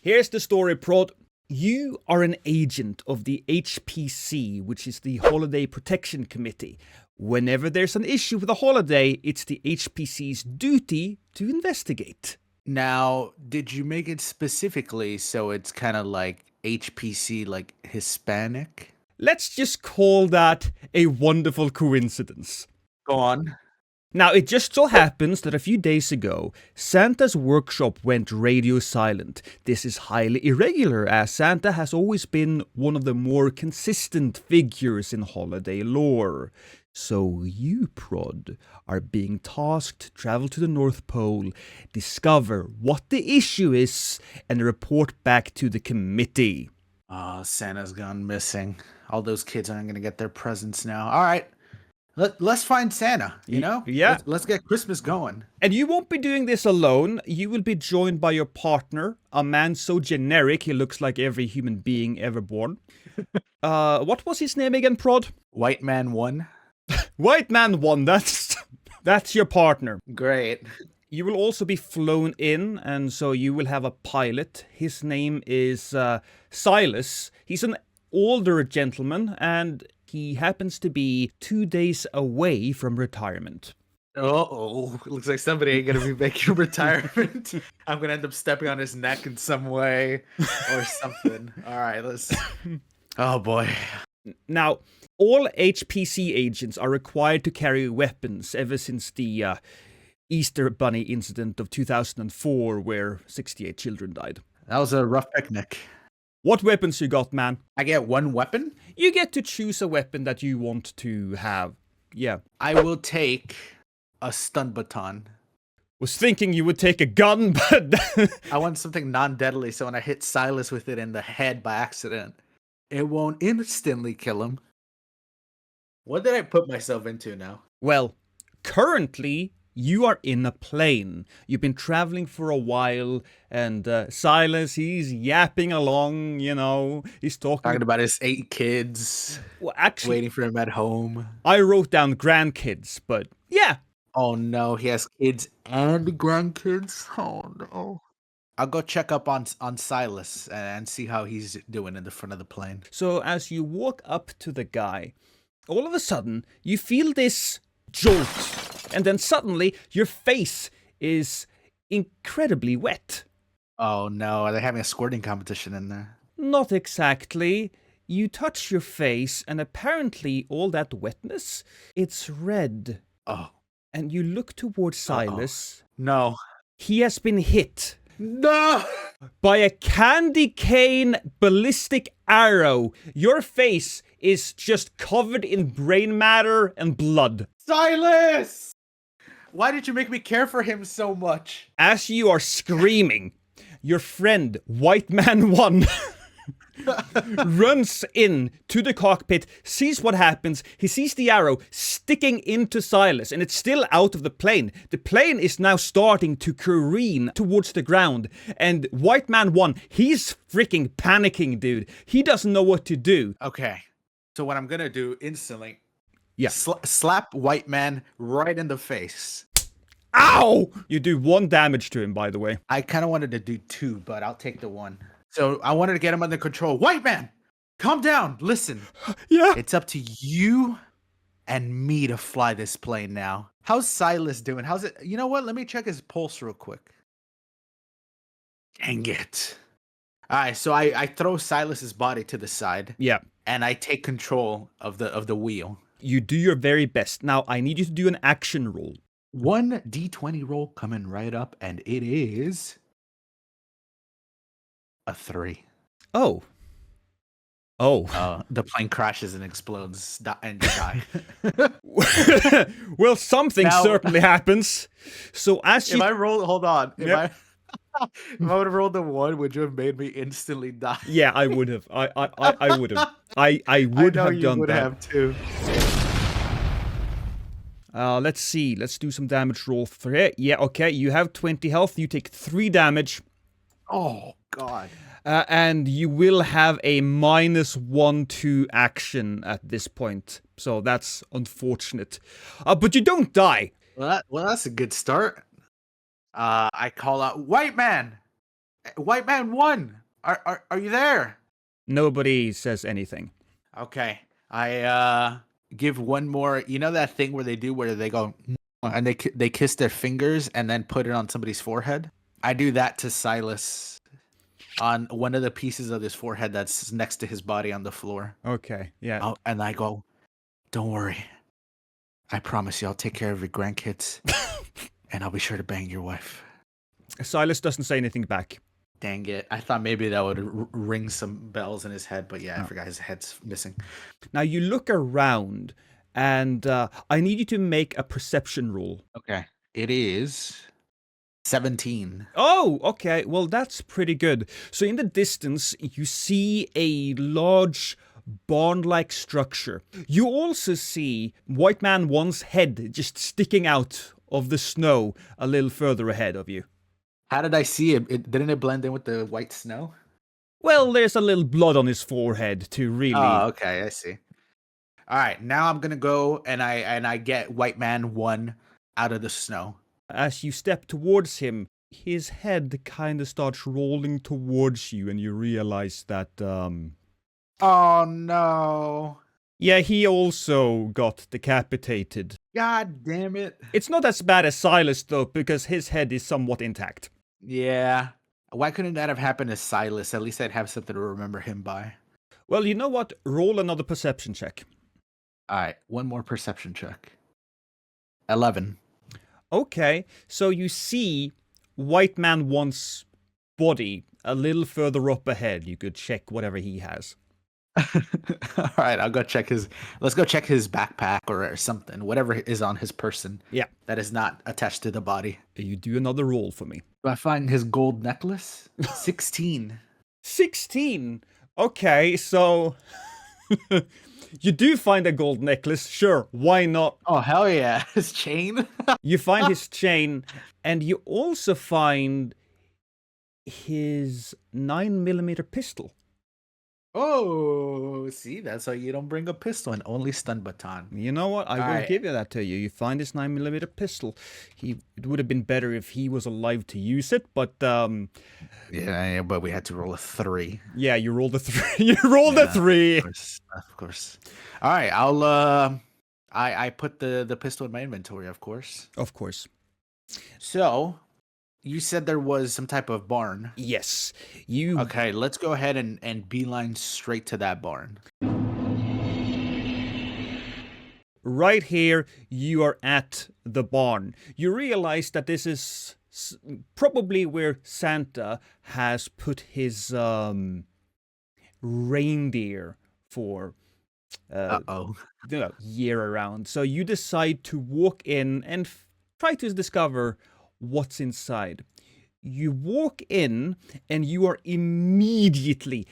Here's the story, Prod. You are an agent of the HPC, which is the Holiday Protection Committee. Whenever there's an issue with a holiday, it's the HPC's duty to investigate. Now, did you make it specifically so it's kind of like HPC, like Hispanic? Let's just call that a wonderful coincidence. Go on. Now, it just so happens that a few days ago, Santa's workshop went radio silent. This is highly irregular, as Santa has always been one of the more consistent figures in holiday lore. So you, Prod, are being tasked to travel to the North Pole, discover what the issue is, and report back to the committee. Oh, Santa's gone missing. All those kids aren't going to get their presents now. All right. Let's find Santa, you know? Yeah. Let's get Christmas going. And you won't be doing this alone. You will be joined by your partner, a man so generic he looks like every human being ever born. What was his name again, Prod? White Man 1. White Man 1, that's your partner. Great. You will also be flown in, and so you will have a pilot. His name is Silas. He's an older gentleman, and he happens to be 2 days away from retirement. Uh-oh. Looks like somebody ain't going to be making retirement. I'm going to end up stepping on his neck in some way or something. All right, let's... Oh, boy. Now, all HPC agents are required to carry weapons ever since the Easter Bunny incident of 2004, where 68 children died. That was a rough picnic. What weapons you got, man? I get one weapon? You get to choose a weapon that you want to have. Yeah. I will take a stun baton. Was thinking you would take a gun, but... I want something non-deadly, so when I hit Silas with it in the head by accident, it won't instantly kill him. What did I put myself into now? Well, currently... you are in a plane. You've been traveling for a while, and Silas, he's yapping along, you know. He's talking about his 8 kids. Well, actually, waiting for him at home. I wrote down grandkids, but yeah. Oh no, he has kids and grandkids? Oh no. I'll go check up on Silas and see how he's doing in the front of the plane. So as you walk up to the guy, all of a sudden, you feel this jolt. And then suddenly, your face is incredibly wet. Oh no, are they having a squirting competition in there? Not exactly. You touch your face, and apparently all that wetness, it's red. Oh. And you look towards Silas. No. He has been hit. No! By a candy cane ballistic arrow. Your face is just covered in brain matter and blood. Silas! Why did you make me care for him so much? As you are screaming, your friend, White Man 1, runs in to the cockpit, sees what happens. He sees the arrow sticking into Silas, and it's still out of the plane. The plane is now starting to careen towards the ground, and White Man 1, he's freaking panicking, dude. He doesn't know what to do. Okay, so what I'm gonna do instantly... Yeah. Slap White Man right in the face. Ow! You do 1 damage to him, by the way. I kind of wanted to do 2, but I'll take the 1. So I wanted to get him under control. White Man, calm down. Listen. Yeah. It's up to you and me to fly this plane now. How's Silas doing? How's it? You know what? Let me check his pulse real quick. Dang it. All right, so I throw Silas's body to the side. Yeah. And I take control of the wheel. You do your very best. Now, I need you to do an action roll. 1 D20 roll coming right up, and it is a 3. Oh. The plane crashes and explodes and you die. Well, something certainly happens. So as you... If I roll... Hold on. If I would have rolled a 1, would you have made me instantly die? Yeah, I would have. I would have. I would have done that. Have too. Let's see. Let's do some damage roll for it. Yeah, okay. You have 20 health. You take 3 damage. Oh, God. And you will have a -1/2 action at this point. So that's unfortunate. But you don't die. Well, that's a good start. I call out, White Man, White man one. Are you there? Nobody says anything. Okay. I give one more. You know that thing where they go and they kiss their fingers and then put it on somebody's forehead? I do that to Silas on one of the pieces of his forehead that's next to his body on the floor. Okay, yeah. Oh, and I go, "Don't worry. I promise you I'll take care of your grandkids and I'll be sure to bang your wife." Silas doesn't say anything back. Dang it. I thought maybe that would ring some bells in his head, but yeah, I forgot his head's missing. Now you look around, and I need you to make a perception roll. Okay. It is 17. Oh, okay. Well, that's pretty good. So in the distance, you see a large barn-like structure. You also see White Man One's head just sticking out of the snow a little further ahead of you. How did I see it? Didn't it blend in with the white snow? Well, there's a little blood on his forehead to really... Oh, okay, I see. All right, now I'm gonna go and I get White Man One out of the snow. As you step towards him, his head kind of starts rolling towards you, and you realize that, Oh no! yeah, he also got decapitated. God damn it! It's not as bad as Silas, though, because his head is somewhat intact. Yeah. Why couldn't that have happened to Silas? At least I'd have something to remember him by. Well, you know what? Roll another perception check. All right, one more perception check. 11. Okay, so you see White Man One's body a little further up ahead. You could check whatever he has. All right, I'll go check his. Let's go check his backpack or something, whatever is on his person. Yeah. That is not attached to the body. You do another roll for me. Do I find his gold necklace? 16. 16? Okay, so... You do find a gold necklace, sure, why not? Oh, hell yeah. His chain? You find his chain, and you also find his 9mm pistol. Oh, see, that's why you don't bring a pistol and only stun baton. You know what? I will right. give you that to you. You find his 9mm pistol. It would have been better if he was alive to use it, but Yeah, but we had to roll a 3. yeah, you rolled a 3. You rolled a 3. Of course. All right, I'll I put the pistol in my inventory, of course. Of course. So, you said there was some type of barn. Yes. You Okay, let's go ahead and beeline straight to that barn. right here, you are at the barn. You realize that this is probably where Santa has put his reindeer for year around. So you decide to walk in and try to discover what's inside. You walk in and you are immediately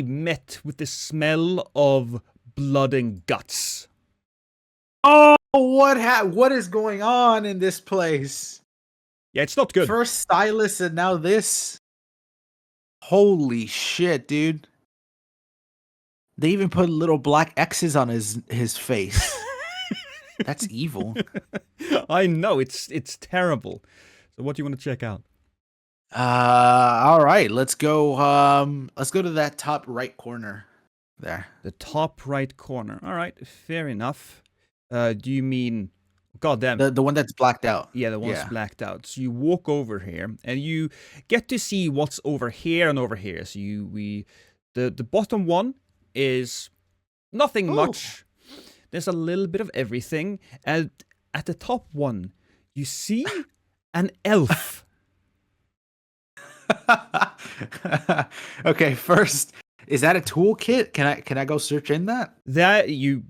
met with the smell of blood and guts. Oh, what is going on in this place? Yeah, it's not good. First Silas and now this. Holy shit, dude. They even put little black X's on his face. That's evil. I know, it's terrible. So what do you want to check out? All right, let's go to that top right corner there. The top right corner. All right, fair enough. Do you mean goddamn The one that's blacked out? Yeah, the one's blacked out. So you walk over here and you get to see what's over here and over here. So the bottom one is nothing much. There's a little bit of everything. And at the top one, you see an elf. Okay, first, is that a toolkit? Can I go search in that? That you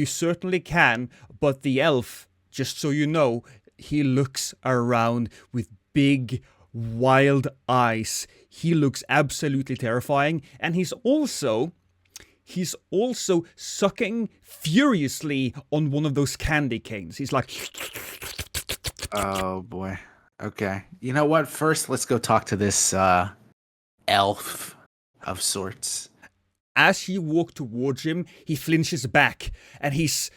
certainly can, but the elf, just so you know, he looks around with big wild eyes. He looks absolutely terrifying, and he's also sucking furiously on one of those candy canes. He's like, oh boy. Okay. You know what? First, let's go talk to this elf of sorts. As you walk towards him, he flinches back, and he's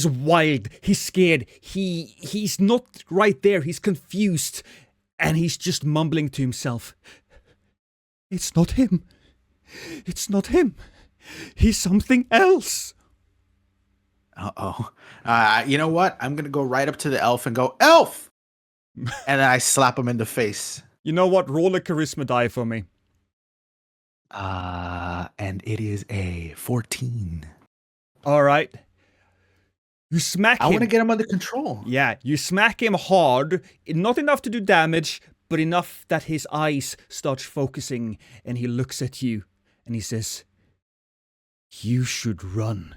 wild. He's scared. He's not right there. He's confused, And he's just mumbling to himself, "It's not him. It's not him. He's something else." Uh-oh. You know what? I'm going to go right up to the elf and go, "Elf!" And then I slap him in the face. You know what? Roll a charisma die for me. And it is a 14. All right. You smack him. I want to get him under control. Yeah, you smack him hard. Not enough to do damage, but enough that his eyes start focusing and he looks at you and he says, "You should run.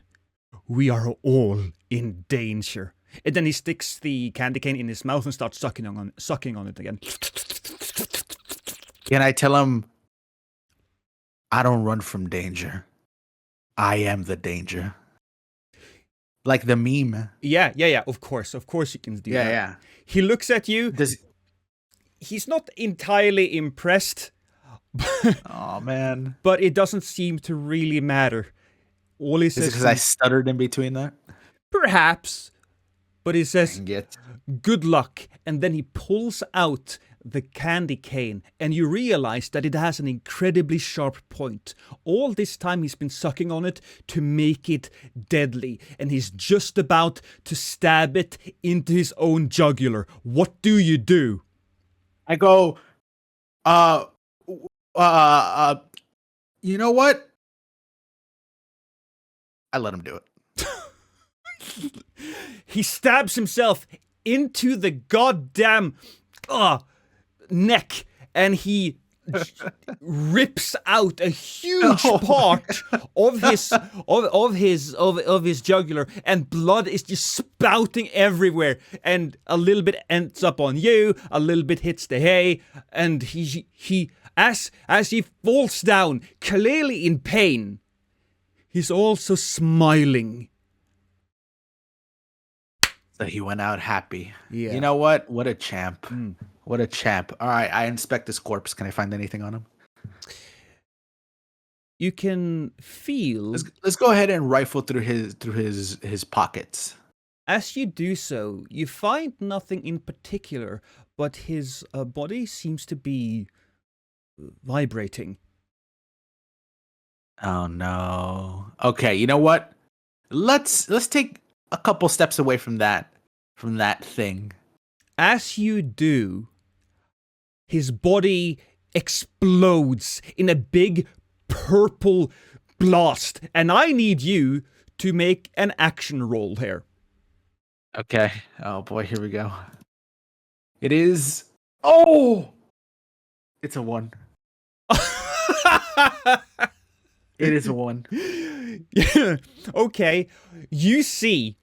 We are all in danger." And then he sticks the candy cane in his mouth and starts sucking on it again. Can I tell him, I don't run from danger. I am the danger. Like the meme. Yeah. Of course you can do that. Yeah. He looks at you. He's not entirely impressed. Oh, man. But it doesn't seem to really matter. All he says is it because I stuttered in between that? Perhaps. But he says, "Good luck." And then he pulls out the candy cane, and you realize that it has an incredibly sharp point. All this time he's been sucking on it to make it deadly, and he's just about to stab it into his own jugular. What do you do? I go, you know what? I let him do it. He stabs himself into the goddamn neck, and he rips out a huge part of his jugular, and blood is just spouting everywhere, and a little bit ends up on you, a little bit hits the hay, and he as he falls down, clearly in pain, he's also smiling. So he went out happy. Yeah. You know what? What a champ. What a champ. All right, I inspect this corpse. Can I find anything on him? You can feel... Let's go ahead and rifle through his pockets. As you do so, you find nothing in particular, but his body seems to be vibrating. Oh no. Okay, you know what? Let's take a couple steps away from that thing. As you do, his body explodes in a big purple blast, and I need you to make an action roll here. Okay. Oh boy, here we go. It is... Oh! It's a 1. It is a 1. Yeah. Okay. You see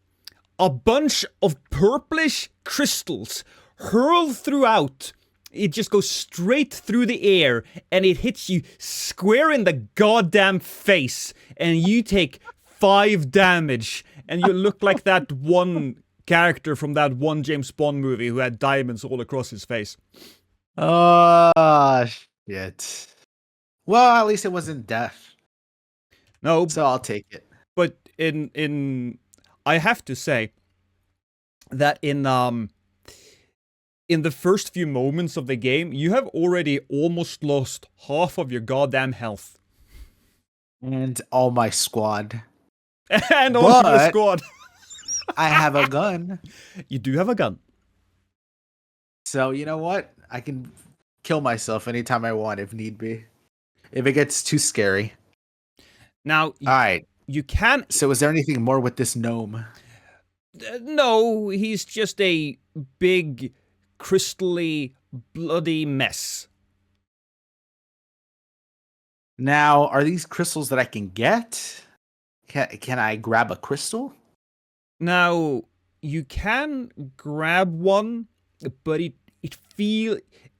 a bunch of purplish crystals hurl throughout. It just goes straight through the air, and it hits you square in the goddamn face, and you take 5 damage, and you look like that one character from that one James Bond movie who had diamonds all across his face. Oh, shit. Well, at least it wasn't death. No. So I'll take it. But in I have to say that in the first few moments of the game, you have already almost lost half of your goddamn health. And all my squad. And all of your squad. I have a gun. You do have a gun. So, you know what? I can kill myself anytime I want if need be. If it gets too scary. Now, all right. You can... So is there anything more with this gnome? No, he's just a big, crystally, bloody mess. Now, are these crystals that I can get? Can I grab a crystal? Now, you can grab one, but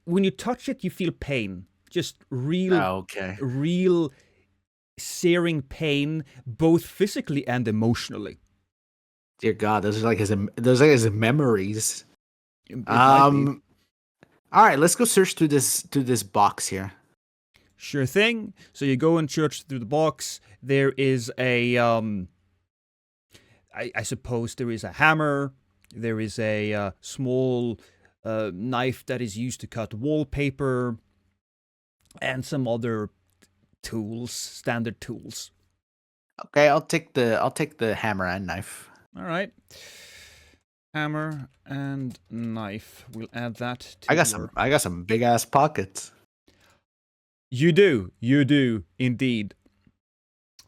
when you touch it, you feel pain. Just real searing pain, both physically and emotionally. Dear God, those are like his memories. All right, let's go search through this box here. Sure thing. So you go and search through the box. There is a I suppose there is a hammer. There is a small knife that is used to cut wallpaper, and some other tools, standard tools. Okay, I'll take the hammer and knife. All right. Hammer and knife. We'll add that to I got some big ass pockets. You do, indeed.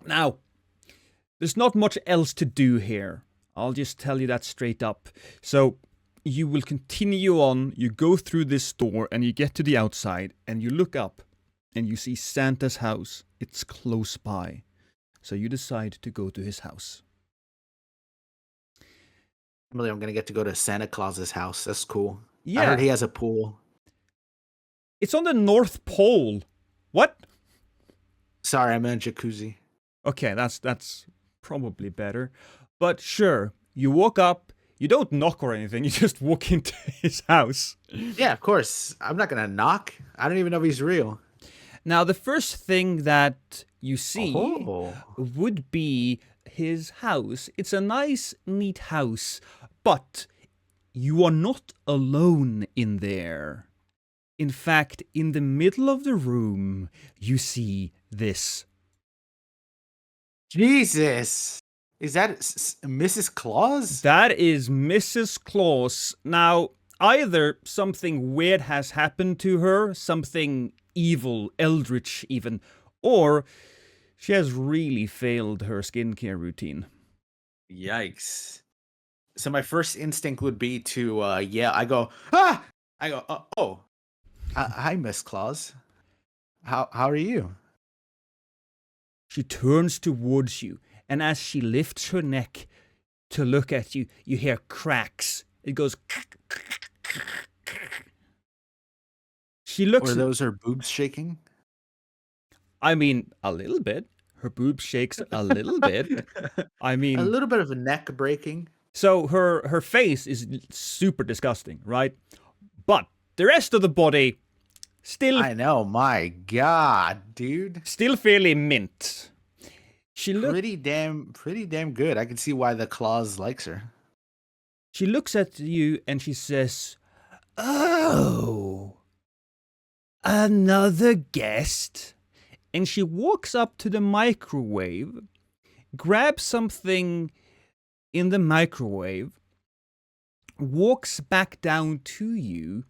Now, there's not much else to do here. I'll just tell you that straight up. So, you will continue on, you go through this door, and you get to the outside, and you look up, and you see Santa's house. It's close by. So you decide to go to his house. Emily, I'm gonna get to go to Santa Claus's house. That's cool. Yeah. I heard he has a pool. It's on the North Pole. What? Sorry, I meant jacuzzi. Okay, that's probably better. But sure, you walk up, you don't knock or anything, you just walk into his house. Yeah, of course. I'm not gonna knock. I don't even know if he's real. Now, the first thing that you see would be his house. It's a nice, neat house, but you are not alone in there. In fact, in the middle of the room, you see this. Jesus! Is that Mrs. Claus? That is Mrs. Claus. Now, either something weird has happened to her, something evil, eldritch even, or she has really failed her skincare routine. Yikes. So my first instinct would be to, I go, ah! I go, hi, Miss Claus. How are you? She turns towards you, and as she lifts her neck to look at you, you hear cracks. It goes... She looks... Or those her boobs shaking? I mean, a little bit. Her boob shakes a little bit. I mean... A little bit of a neck breaking. So her face is super disgusting, right? But the rest of the body, still... I know, my God, dude. Still fairly mint. She pretty damn good. I can see why the Claus likes her. She looks at you and she says, "Oh, another guest?" And she walks up to the microwave, grabs something in the microwave, walks back down to you,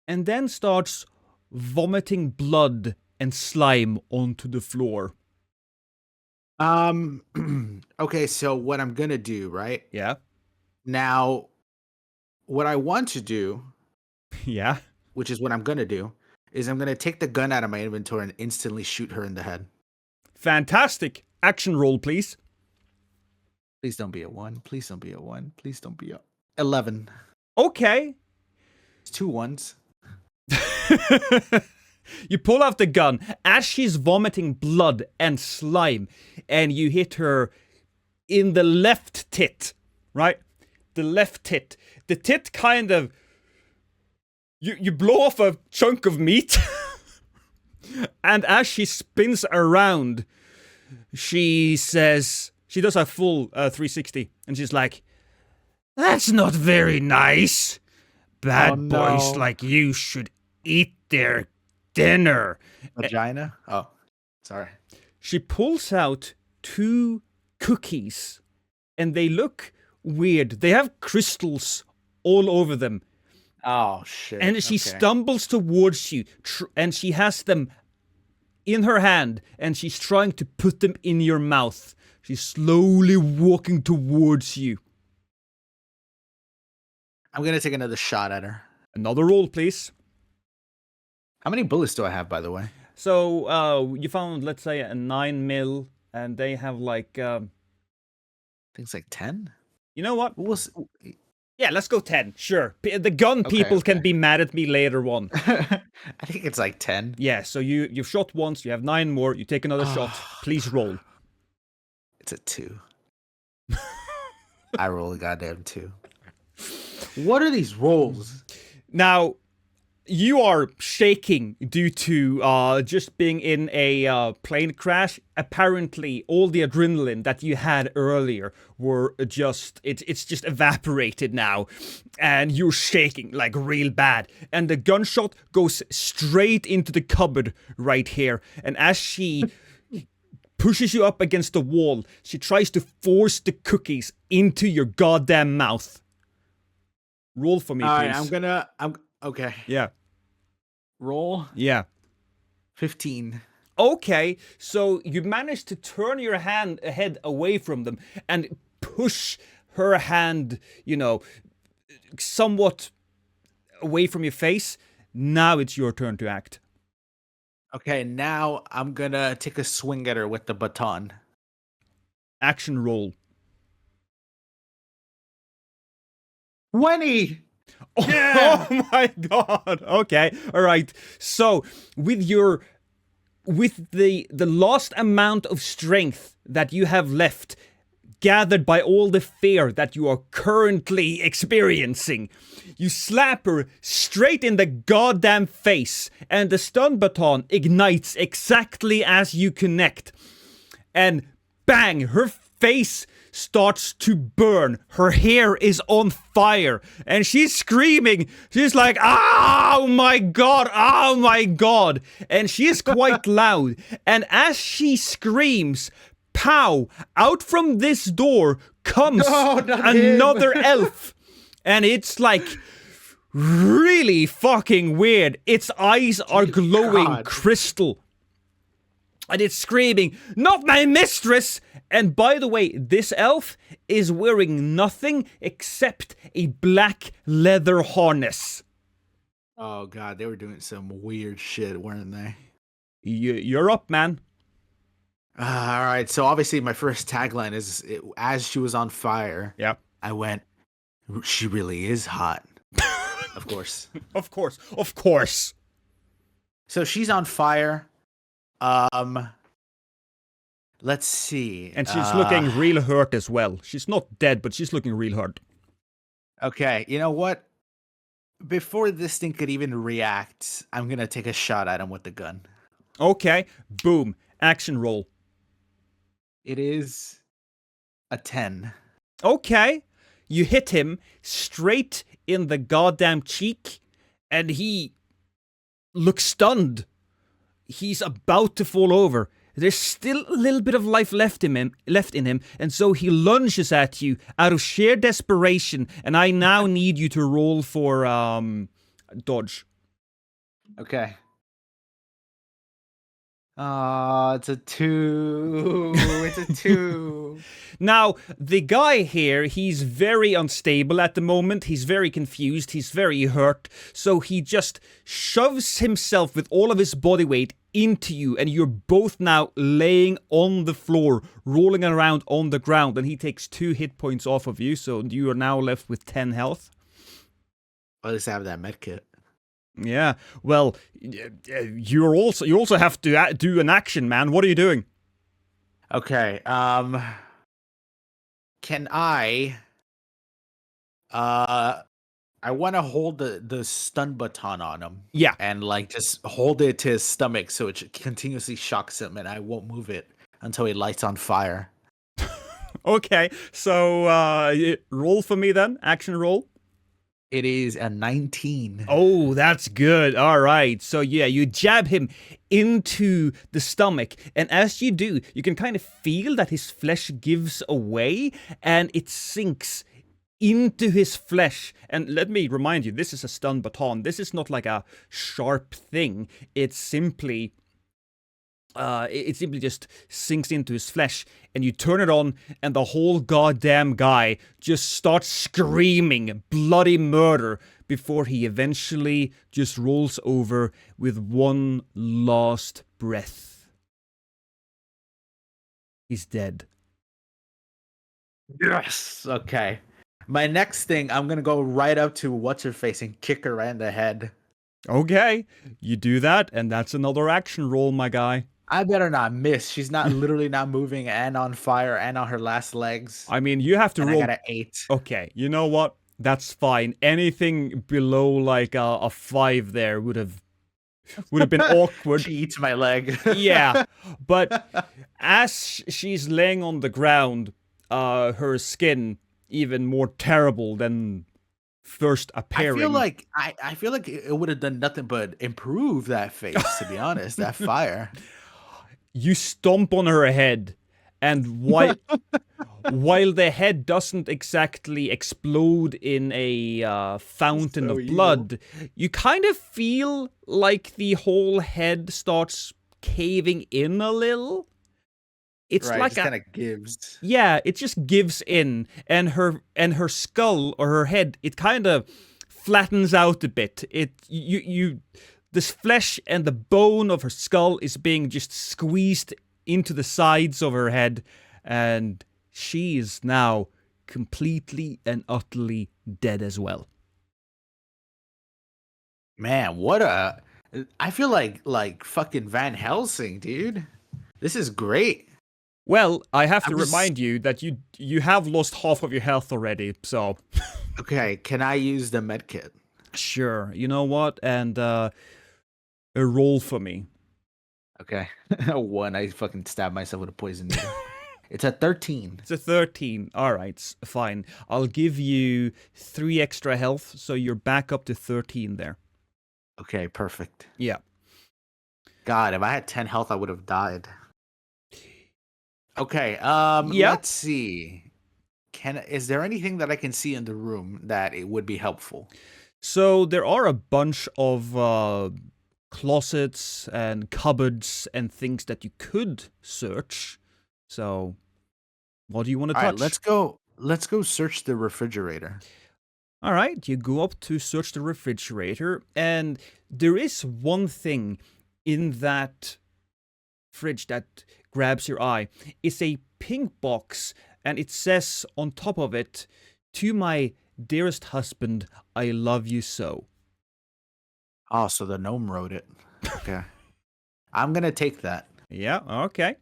and then starts vomiting blood and slime onto the floor. Okay, so what I'm gonna do, right? Yeah. Now, what I want to do, yeah, which is what I'm gonna do, is I'm gonna take the gun out of my inventory and instantly shoot her in the head. Fantastic. Action roll, please. Please don't be a 1. Please don't be a 1. Please don't be a 11. Okay. It's 2 1s. You pull out the gun as she's vomiting blood and slime, and you hit her in the left tit, right? The left tit. The tit kind of... You blow off a chunk of meat, and as she spins around, she says... She does a full 360, and she's like, "That's not very nice. Bad boys like you should eat their dinner." Vagina? Oh, sorry. She pulls out 2 cookies, and they look weird. They have crystals all over them. Oh, shit. And she stumbles towards you, and she has them in her hand, and she's trying to put them in your mouth. She's slowly walking towards you. I'm going to take another shot at her. Another roll, please. How many bullets do I have, by the way? So, you found, let's say, a 9mm, and they have like... I think it's like 10? You know what? Yeah, let's go 10. Sure. The gun people can be mad at me later on. I think it's like 10. Yeah, so you've shot once, you have 9 more, you take another shot. Please roll. It's a 2. I roll a goddamn 2. What are these rolls? Now, you are shaking due to just being in a plane crash. Apparently, all the adrenaline that you had earlier were it's just evaporated now, and you're shaking like real bad. And the gunshot goes straight into the cupboard right here. And as she pushes you up against the wall, she tries to force the cookies into your goddamn mouth. Roll for me, All please. right, I'm okay. Yeah. Roll Yeah. 15. Okay, so you managed to turn your head away from them and push her hand, somewhat away from your face. Now it's your turn to act. Okay, now I'm gonna take a swing at her with the baton. Action roll. 20. Yeah! Oh my god. Okay. All right. So, with the last amount of strength that you have left, gathered by all the fear that you are currently experiencing, you slap her straight in the goddamn face, and the stun baton ignites exactly as you connect. And bang, her face starts to burn. Her hair is on fire, and she's screaming. She's like, oh my god, oh my god. And she is quite loud. And as she screams, pow, out from this door comes another elf. And it's like really fucking weird. Its eyes are glowing crystal. And it's screaming, not my mistress! And by the way, this elf is wearing nothing except a black leather harness. Oh god, they were doing some weird shit, weren't they? You're up, man. All right, so obviously my first tagline is, as she was on fire, Yeah. I went, she really is hot. Of course. Of course. So she's on fire. Let's see. And she's looking real hurt as well. She's not dead, but she's looking real hurt. Okay, you know what? Before this thing could even react, I'm gonna take a shot at him with the gun. Okay, boom. Action roll. It is a 10. Okay, you hit him straight in the goddamn cheek, and he looks stunned. He's about to fall over. There's still a little bit of life left in him, and so he lunges at you out of sheer desperation, and I now need you to roll for dodge. Okay. It's a 2. It's a 2. Now, the guy here, he's very unstable at the moment. He's very confused. He's very hurt. So he just shoves himself with all of his body weight into you, and you're both now laying on the floor, rolling around on the ground, and he takes 2 hit points off of you, so you are now left with 10 health. At least I have that medkit. Yeah, well, you also have to do an action, man. What are you doing? Okay, can I want to hold the stun baton on him. Yeah. And like just hold it to his stomach so it continuously shocks him and I won't move it until he lights on fire. Okay, so roll for me then. Action roll. It is a 19. Oh, that's good. All right. So yeah, you jab him into the stomach, and as you do, you can kind of feel that his flesh gives away, and it sinks into his flesh. And let me remind you, this is a stun baton. This is not like a sharp thing. It's simply just sinks into his flesh, and you turn it on, and the whole goddamn guy just starts screaming bloody murder before he eventually just rolls over with one last breath. He's dead. Yes. Okay. My next thing, I'm gonna go right up to what's-her-face and kick her right in the head. Okay, you do that, and that's another action roll, my guy. I better not miss. She's not literally not moving and on fire and on her last legs. I mean, you have to roll. I got an 8. Okay, you know what? That's fine. Anything below like a 5 there would have been awkward. She eats my leg. Yeah, but as she's laying on the ground, her skin even more terrible than first appearing. I feel like it would have done nothing but improve that face, to be honest. That fire. You stomp on her head, and while the head doesn't exactly explode in a fountain So of evil. blood, you kind of feel like the whole head starts caving in a little. It's Right, like just kind of gives. yeah, it just gives in, and her skull or her head, it kind of flattens out a bit. This flesh and the bone of her skull is being just squeezed into the sides of her head, and she is now completely and utterly dead as well. Man, I feel like fucking Van Helsing, dude. This is great. Well, I have to I'm just- remind you that you have lost half of your health already, so Okay, can I use the medkit? sure. You know what? And a roll for me. Okay. 1, I fucking stabbed myself with a poison needle. It's a 13. It's a 13. All right, fine. I'll give you 3 extra health, so you're back up to 13 there. Okay, perfect. Yeah. God, if I had 10 health, I would have died. Okay, Yeah. let's see. Is there anything that I can see in the room that it would be helpful? So there are a bunch of closets and cupboards and things that you could search. So, what do you want to All touch? right, let's go search the refrigerator. All right, you go up to search the refrigerator, and there is one thing in that fridge that grabs your eye. It's a pink box, and it says on top of it, "To my dearest husband, I love you so." Oh, so the gnome wrote it. Okay. I'm gonna take that. Yeah, okay.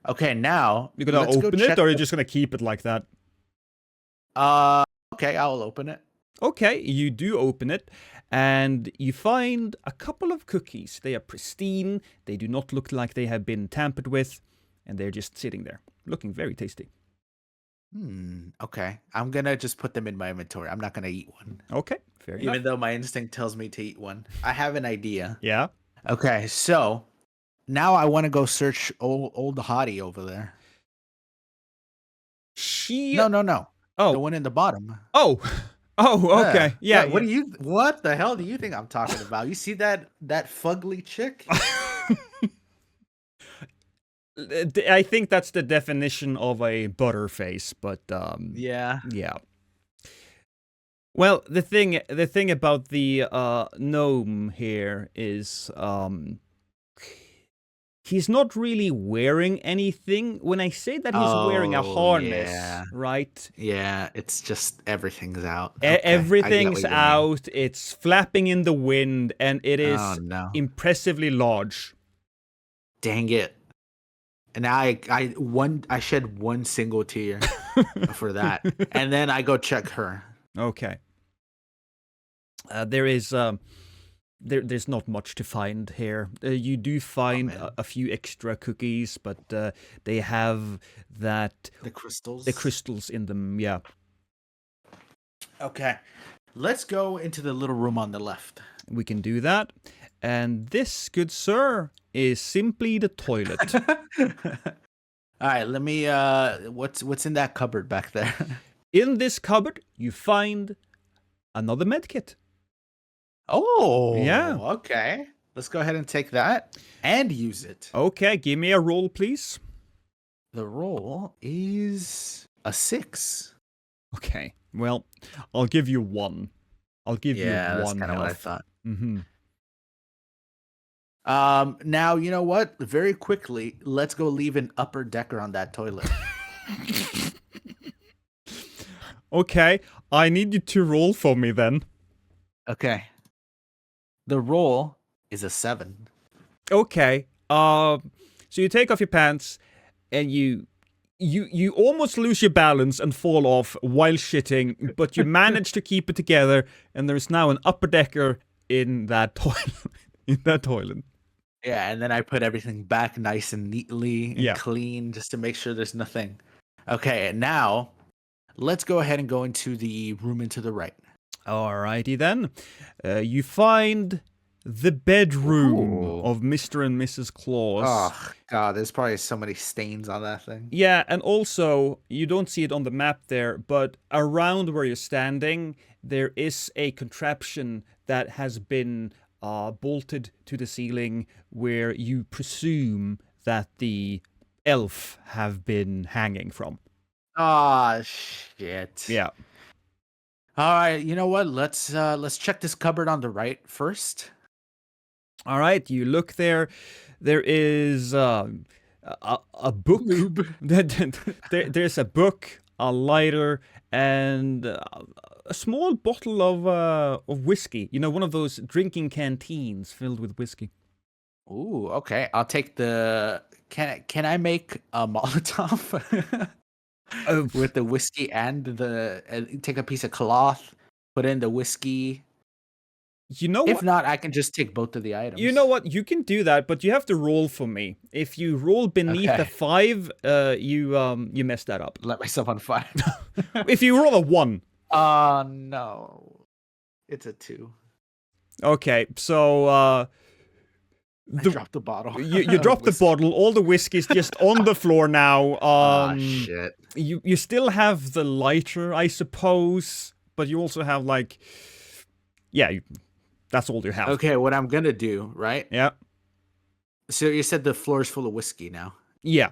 Okay, now You're gonna let's go open it, check or you're just gonna keep it like that? Okay, I'll open it. Okay, you do open it, and you find a couple of cookies. They are pristine, they do not look like they have been tampered with, and they're just sitting there, looking very tasty. Okay. I'm gonna just put them in my inventory. I'm not gonna eat one. Okay, fair enough. Even though my instinct tells me to eat one. I have an idea. Yeah. Okay, so now I want to go search old hottie over there. She. No. The Oh. one in the bottom. Oh. Oh. Okay. Yeah. What the hell do you think I'm talking about? You see that fugly chick? I think that's the definition of a butterface, but Yeah. yeah. Well, the thing about the gnome here is he's not really wearing anything. When I say that he's wearing a Oh, harness, yeah. right? Yeah, it's just everything's out. Okay, I get Everything's what you mean. out. It's flapping in the wind, and it is Oh no. impressively large. Dang it. And now I shed one single tear for that. And then I go check her. Okay. There is there's not much to find here. You do find a few extra cookies, but they have the crystals in them. Yeah. Okay. Let's go into the little room on the left. We can do that. And this, good sir, is simply the toilet. All right, let me what's in that cupboard back there? In this cupboard, you find another medkit. Oh, yeah. Okay. Let's go ahead and take that and use it. Okay, give me a roll, please. The roll is a 6. Okay. Well, I'll give you 1. I'll give you 1 that's kind of health. what I thought. Mm-hmm. Now you know what? Very quickly, let's go leave an upper decker on that toilet. Okay, I need you to roll for me then. Okay. The roll is a 7. Okay. So you take off your pants and you You almost lose your balance and fall off while shitting, but you manage to keep it together, and there's now an upper decker in that toilet. In that toilet. Yeah, and then I put everything back nice and neatly and Yeah. clean just to make sure there's nothing. Okay, and now let's go ahead and go into the room into the right. Alrighty then. You find the bedroom Ooh. of Mr. and Mrs. Claus. Oh god, there's probably so many stains on that thing. Yeah, and also, you don't see it on the map there, but around where you're standing, there is a contraption that has been bolted to the ceiling where you presume that the elf have been hanging from. Ah, shit. Yeah. All right, you know what? Let's check this cupboard on the right first. All right, you look there. There is a book. Lube. There's a book, a lighter, and a small bottle of whiskey. You know, one of those drinking canteens filled with whiskey. Ooh, okay. I'll take the. Can I make a Molotov with the whiskey and take a piece of cloth, put in the whiskey. You know If what? not, I can just take both of the items. You know what? You can do that, but you have to roll for me. If you roll beneath Okay. a 5, you mess that up. Let myself on fire. If you roll a 1. No. It's a 2. Okay, so I dropped the bottle. you drop the bottle. All the whiskey's just on the floor now. Shit. You still have the lighter, I suppose, but you also have like, yeah, that's all you have. Okay, what I'm gonna do, right? Yeah. So you said the floor's full of whiskey now. Yeah.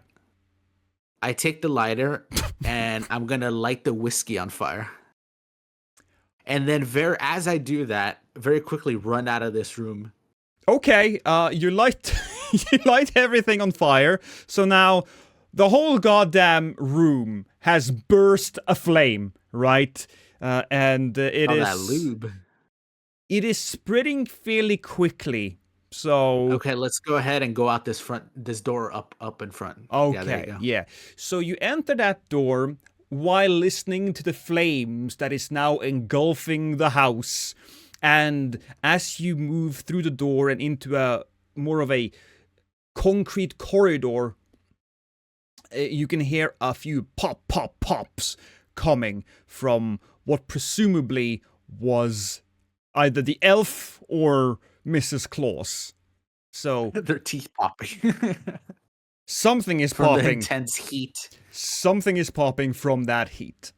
I take the lighter and I'm gonna light the whiskey on fire. And then as I do that, very quickly run out of this room. Okay, you light you light everything on fire. So now the whole goddamn room has burst aflame, right? And it is that lube. It is spreading fairly quickly. So Okay, let's go ahead and go out this door up in front. okay, Yeah, there you go. yeah. So you enter that door while listening to the flames that is now engulfing the house. And as you move through the door and into a more of a concrete corridor, you can hear a few pops coming from what presumably was either the elf or Mrs. Claus. So Their teeth popping. something is From the popping. intense heat. Something is popping from that heat.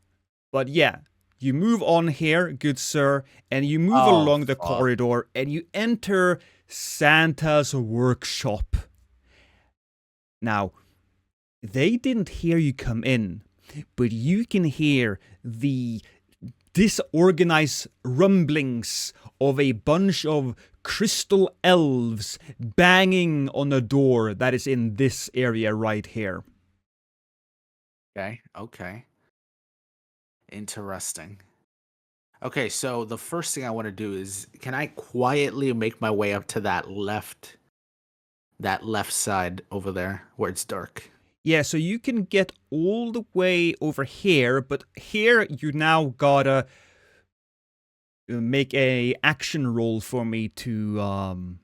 But yeah, you move on here, good sir, and you move along the corridor and you enter Santa's workshop. Now, they didn't hear you come in, but you can hear the disorganized rumblings of a bunch of crystal elves banging on a door that is in this area right here. Okay. Interesting. Okay, so the first thing I want to do is, can I quietly make my way up to that left side over there where it's dark? Yeah, so you can get all the way over here, but here you now gotta make a action roll for me to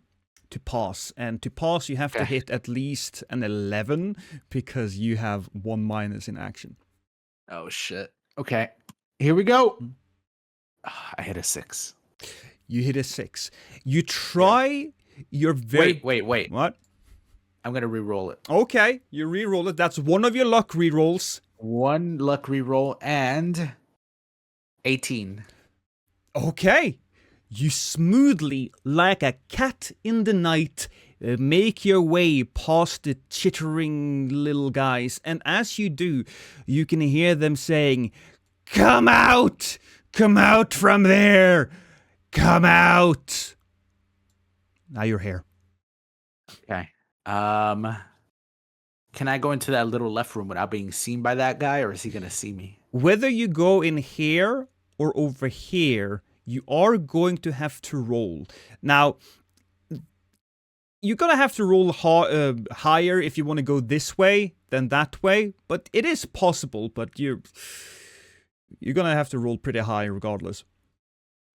pass. And to pass, you have to hit at least an 11 because you have 1 minus in action. Oh shit. Okay, here we go. I hit a 6. You hit a 6. You try your very... Wait. What? I'm gonna re-roll it. Okay, you re-roll it. That's one of your luck re-rolls. 1 luck re-roll and 18. Okay. You smoothly, like a cat in the night, make your way past the chittering little guys. And as you do, you can hear them saying, "Come out! Come out from there! Come out!" Now you're here. Okay. Can I go into that little left room without being seen by that guy, or is he gonna see me? Whether you go in here or over here, you are going to have to roll. Now, you're gonna have to roll higher if you want to go this way than that way, but it is possible, but you're gonna have to roll pretty high regardless.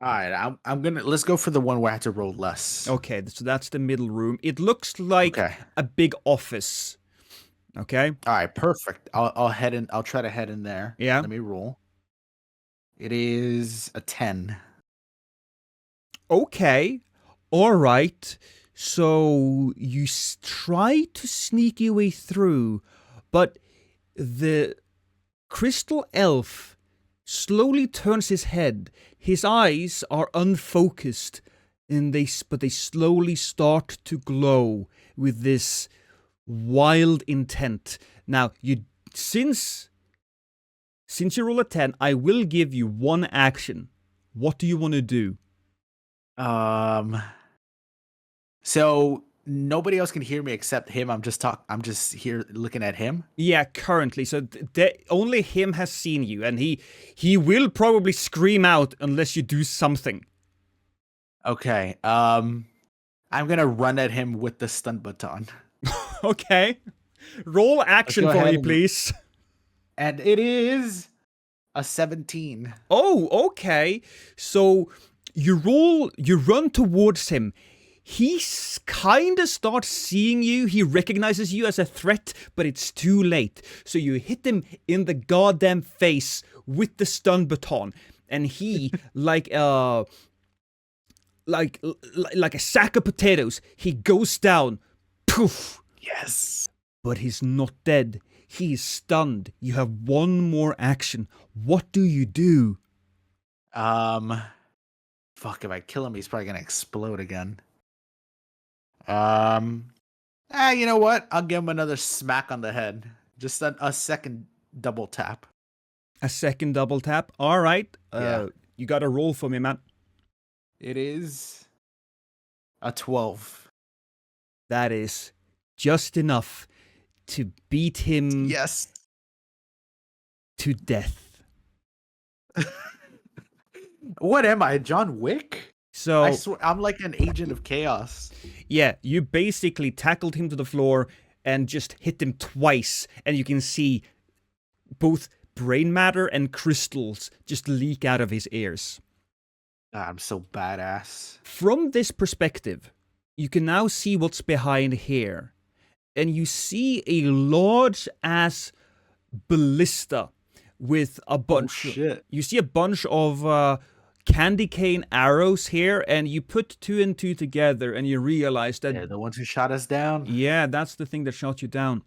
All right, I'm gonna let's go for the one where I have to roll less. Okay, so that's the middle room. It looks like a big office. Okay. All right, perfect. I'll head in. I'll try to head in there. Yeah. Let me roll. It is a 10. Okay. All right. So you try to sneak your way through, but the crystal elf slowly turns his head. His eyes are unfocused, but they slowly start to glow with this wild intent. Now, since you roll a 10, I will give you one action. What do you want to do? So nobody else can hear me except him. I'm just here looking at him. Yeah, currently. So only him has seen you, and he will probably scream out unless you do something. Okay. I'm gonna run at him with the stun baton. Okay. Roll action for me, please. And it is a 17. Oh, okay. So you run towards him. He kind of starts seeing you. He recognizes you as a threat, but it's too late. So you hit him in the goddamn face with the stun baton, and he, like a sack of potatoes, he goes down. Poof. Yes. But he's not dead. He is stunned. You have one more action. What do you do? Fuck, if I kill him, he's probably gonna explode again. You know what? I'll give him another smack on the head. Just a second double tap. A second double tap? All right. Yeah. You got a roll for me, man. It is a 12. That is just enough to beat him Yes. to death. What am I, John Wick? So I swear, I'm like an agent of chaos. Yeah, you basically tackled him to the floor and just hit him twice, and you can see both brain matter and crystals just leak out of his ears. I'm so badass. From this perspective, you can now see what's behind here. And you see a large-ass ballista with a bunch... Oh, shit. You see a bunch of candy cane arrows here, and you put 2 and 2 together, and you realize that... They're the ones who shot us down? Yeah, that's the thing that shot you down.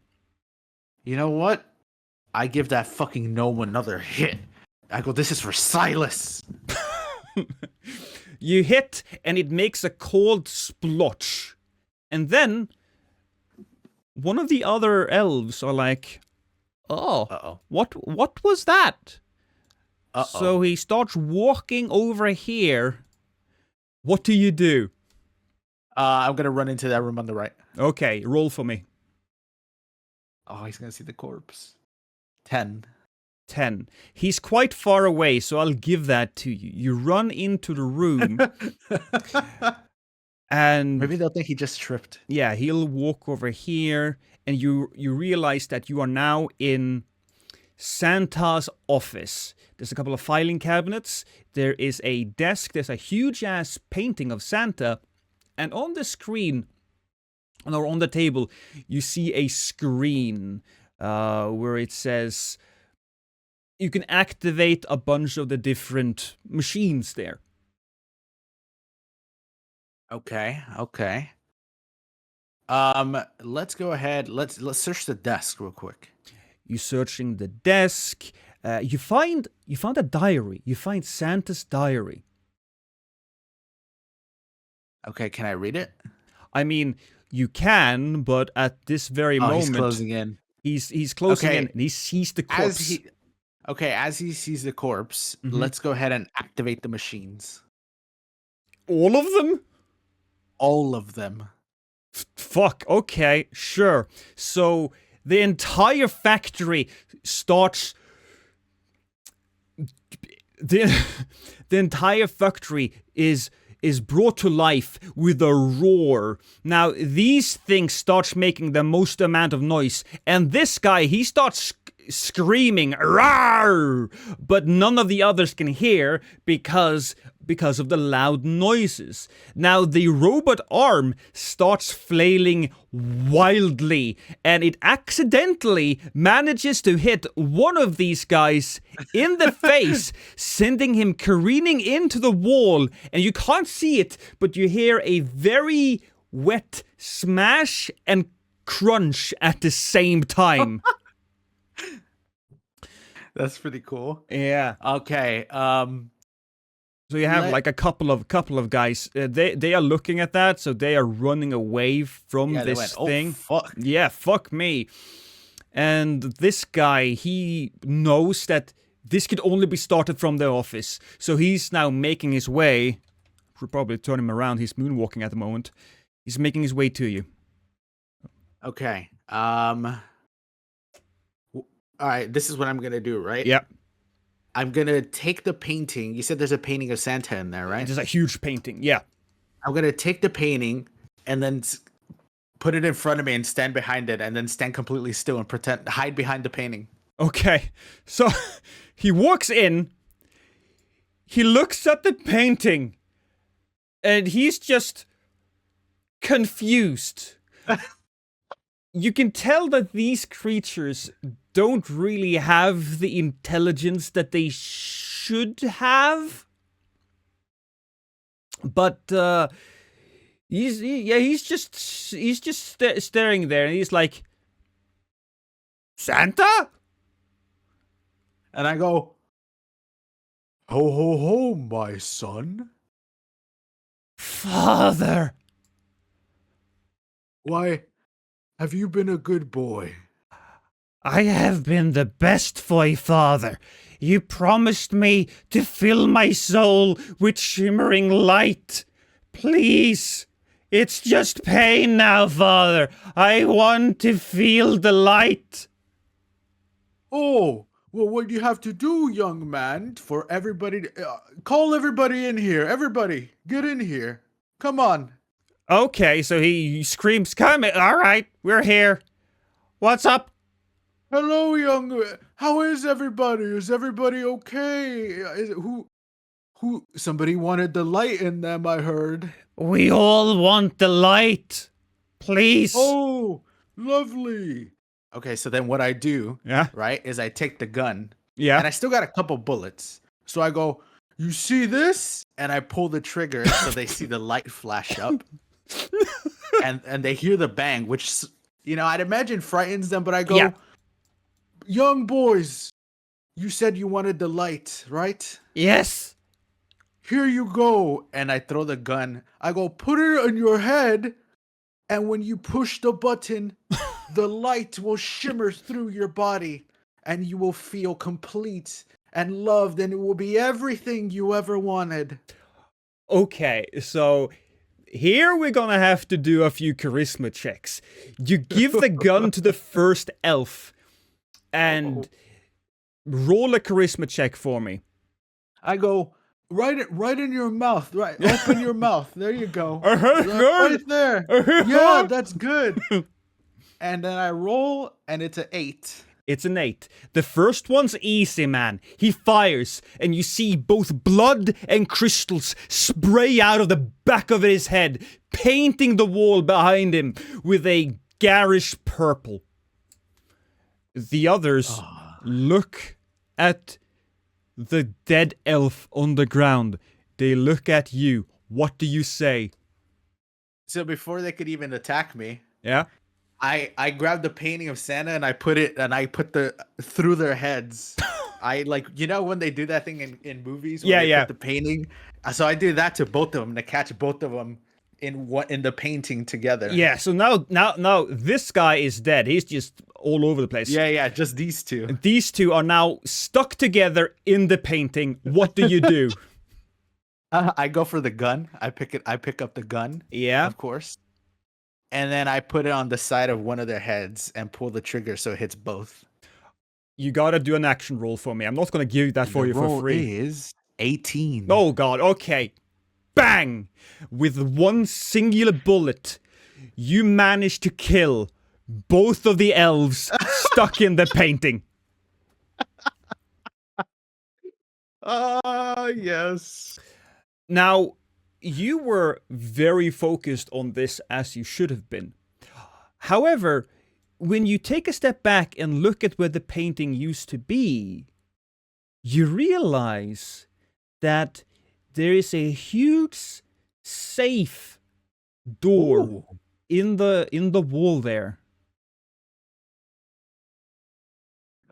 You know what? I give that fucking gnome another hit. I go, this is for Silas. You hit, and it makes a cold splotch. And then... one of the other elves are like, oh, what was that? So he starts walking over here. What do you do? I'm going to run into that room on the right. Okay, roll for me. Oh, he's going to see the corpse. 10. 10. He's quite far away, so I'll give that to you. You run into the room. And maybe they'll think he just tripped. Yeah, he'll walk over here, and you realize that you are now in Santa's office. There's a couple of filing cabinets. There is a desk. There's a huge-ass painting of Santa. And on the screen, or on the table, you see a screen where it says you can activate a bunch of the different machines there. Okay. Let's go ahead. Let's search the desk real quick. You're searching the desk. You found a diary. You find Santa's diary. Okay, can I read it? I mean, you can, but at this very moment, he's closing in. He's closing in, and he sees the corpse. As he sees the corpse, let's go ahead and activate the machines. All of them? All of them. Fuck, okay, sure. So the entire factory starts... The entire factory is is brought to life with a roar. Now, these things starts making the most amount of noise, and this guy, he starts screaming, "Rawr!" But none of the others can hear because of the loud noises. Now, the robot arm starts flailing wildly, and it accidentally manages to hit one of these guys in the face, sending him careening into the wall, and you can't see it, but you hear a very wet smash and crunch at the same time. That's pretty cool. Yeah. Okay. So you have like a couple of guys. They are looking at that, so they are running away from this thing. Oh, fuck. Yeah, fuck me. And this guy, he knows that this could only be started from the office, so he's now making his way. Should probably turn him around. He's moonwalking at the moment. He's making his way to you. Okay. All right, this is what I'm going to do, right? Yep. I'm going to take the painting. You said there's a painting of Santa in there, right? There's a huge painting, yeah. I'm going to take the painting and then put it in front of me and stand behind it and then stand completely still and hide behind the painting. Okay, so he walks in, he looks at the painting, and he's just confused. You can tell that these creatures don't really have the intelligence that they should have. But he's just staring there, and he's like, "Santa?" And I go, "Ho ho ho, my son." "Father." "Why, have you been a good boy?" "I have been the best boy, Father. You promised me to fill my soul with shimmering light. Please, it's just pain now, Father. I want to feel the light." "Oh, well, what do you have to do, young man, for everybody to, call everybody in here. Everybody, get in here. Come on." Okay, so he screams, "Come in. All right, we're here. What's up?" "Hello, young. How is everybody? Is everybody okay? Who? Somebody wanted the light in them, I heard." "We all want the light. Please." "Oh, lovely." Okay, so then what I do, Yeah. right, is I take the gun. Yeah. And I still got a couple bullets. So I go, "You see this?" And I pull the trigger so they see the light flash up. and they hear the bang, which, I'd imagine frightens them, but I go, Yeah. "Young boys, you said you wanted the light, right? Yes. Here you go." And I throw the gun. I go, "Put it on your head, and when you push the button, the light will shimmer through your body, and you will feel complete and loved, and it will be everything you ever wanted." Okay, so here we're gonna have to do a few charisma checks. You give the gun to the first elf and roll a charisma check for me. I go, right in your mouth. Right, open your mouth. There you go. Right there. Yeah, that's good. And then I roll, and it's an 8. It's an 8. The first one's easy, man. He fires, and you see both blood and crystals spray out of the back of his head, painting the wall behind him with a garish purple. The others look at the dead elf on the ground. They look at you. What do you say? So before they could even attack me, Yeah? I grabbed the painting of Santa and I put the through their heads. I when they do that thing in movies where they put the painting. So I do that to both of them to catch both of them in the painting together. Yeah, so now this guy is dead. He's just all over the place. Yeah, just these two. These two are now stuck together in the painting. What do you do? I go for the gun. I pick up the gun. Yeah. Of course. And then I put it on the side of one of their heads and pull the trigger so it hits both. You gotta do an action roll for me. I'm not gonna give that for you for free. Is 18. Oh god, okay. bang! With one singular bullet, you manage to kill both of the elves stuck in the painting. Yes. Now, you were very focused on this, as you should have been. However, when you take a step back and look at where the painting used to be, you realize that there is a huge safe door in the wall there.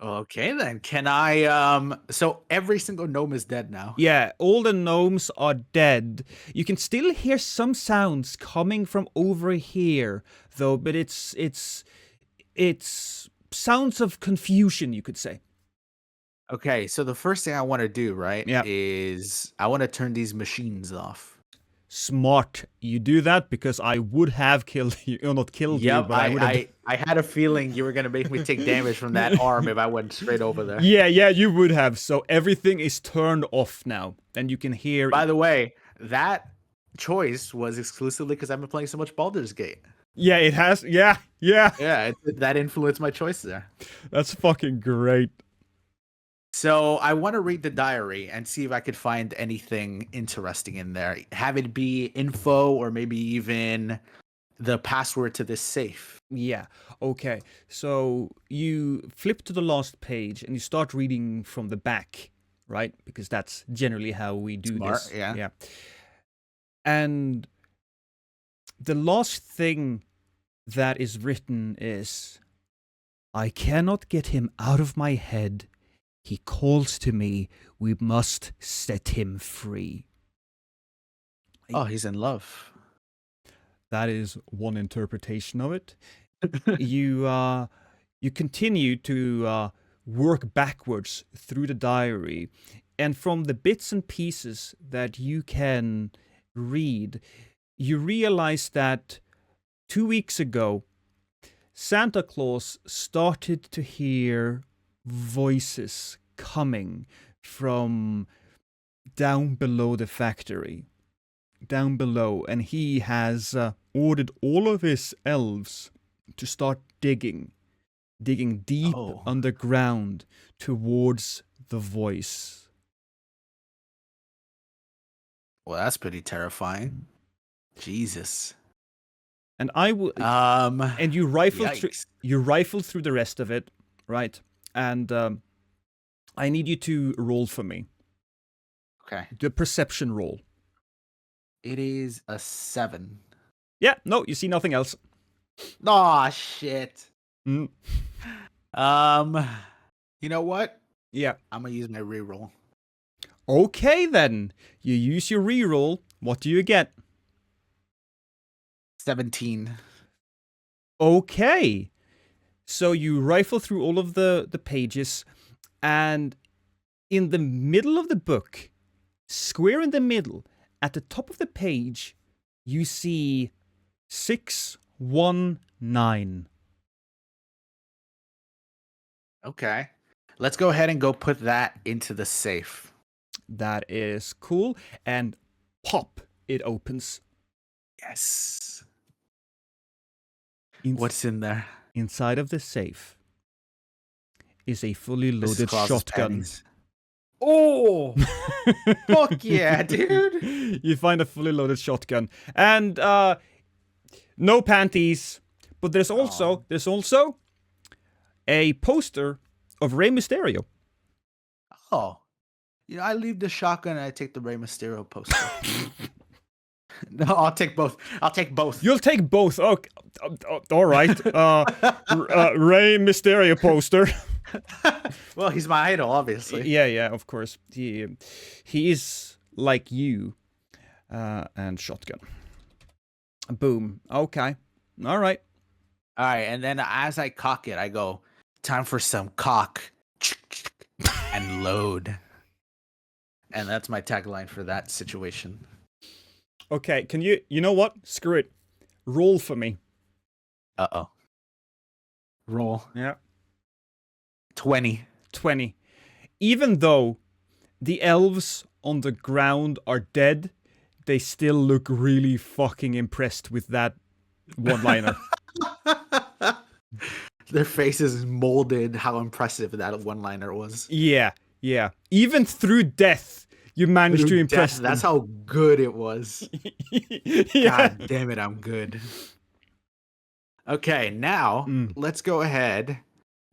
Okay, then. Can I, so every single gnome is dead now? Yeah, all the gnomes are dead. You can still hear some sounds coming from over here, though, but it's sounds of confusion, you could say. Okay, so the first thing I want to do, right, Yeah. is I want to turn these machines off. Smart. You do that because I would have killed you, or not killed you, but I would have. I had a feeling you were gonna make me take damage from that arm if I went straight over there. Yeah, you would have. So everything is turned off now, and you can hear. By the way, that choice was exclusively because I've been playing so much Baldur's Gate. Yeah, it has. Yeah. Yeah, that influenced my choice there. That's fucking great. So I want to read the diary and see if I could find anything interesting in there. Have it be info or maybe even the password to this safe. Yeah. Okay. So you flip to the last page and you start reading from the back, right? Because that's generally how we do this. Yeah. Yeah. And the last thing that is written is, I cannot get him out of my head. He calls to me. We must set him free. Oh, he's in love. That is one interpretation of it. You continue to work backwards through the diary, and from the bits and pieces that you can read, you realize that 2 weeks ago, Santa Claus started to hear voices coming from down below the factory. Down below, and he has ordered all of his elves to start digging deep underground towards the voice. Well, that's pretty terrifying. Jesus. And I will. And you rifle through. You rifle through the rest of it, right? And I need you to roll for me. Okay. The perception roll. It is a 7. Yeah. No, you see nothing else. Aw, shit. Mm. You know what? Yeah. I'm gonna use my reroll. Okay, then. You use your reroll. What do you get? 17. Okay. So you rifle through all of the pages, and in the middle of the book, square in the middle, at the top of the page, you see 619. Okay. Let's go ahead and go put that into the safe. That is cool. And pop, it opens. Yes. What's in there? Inside of the safe is a fully loaded shotgun. Oh! Fuck yeah, dude! You find a fully loaded shotgun. And no panties. But there's also a poster of Rey Mysterio. Oh. You know, I leave the shotgun and I take the Rey Mysterio poster. No, I'll take both. You'll take both. Oh, all right. Rey Mysterio poster. Well, he's my idol, obviously. Yeah, of course. He is like you. And shotgun. Boom. Okay. All right. And then as I cock it, I go, time for some cock and load. And that's my tagline for that situation. Okay, can you know what? Screw it. Roll for me. Uh-oh. Roll. Yeah. 20. Even though the elves on the ground are dead, they still look really fucking impressed with that one-liner. Their faces molded how impressive that one-liner was. Yeah. Even through death, you managed to impress them. That's how good it was. Yeah. God damn it, I'm good. Okay, now let's go ahead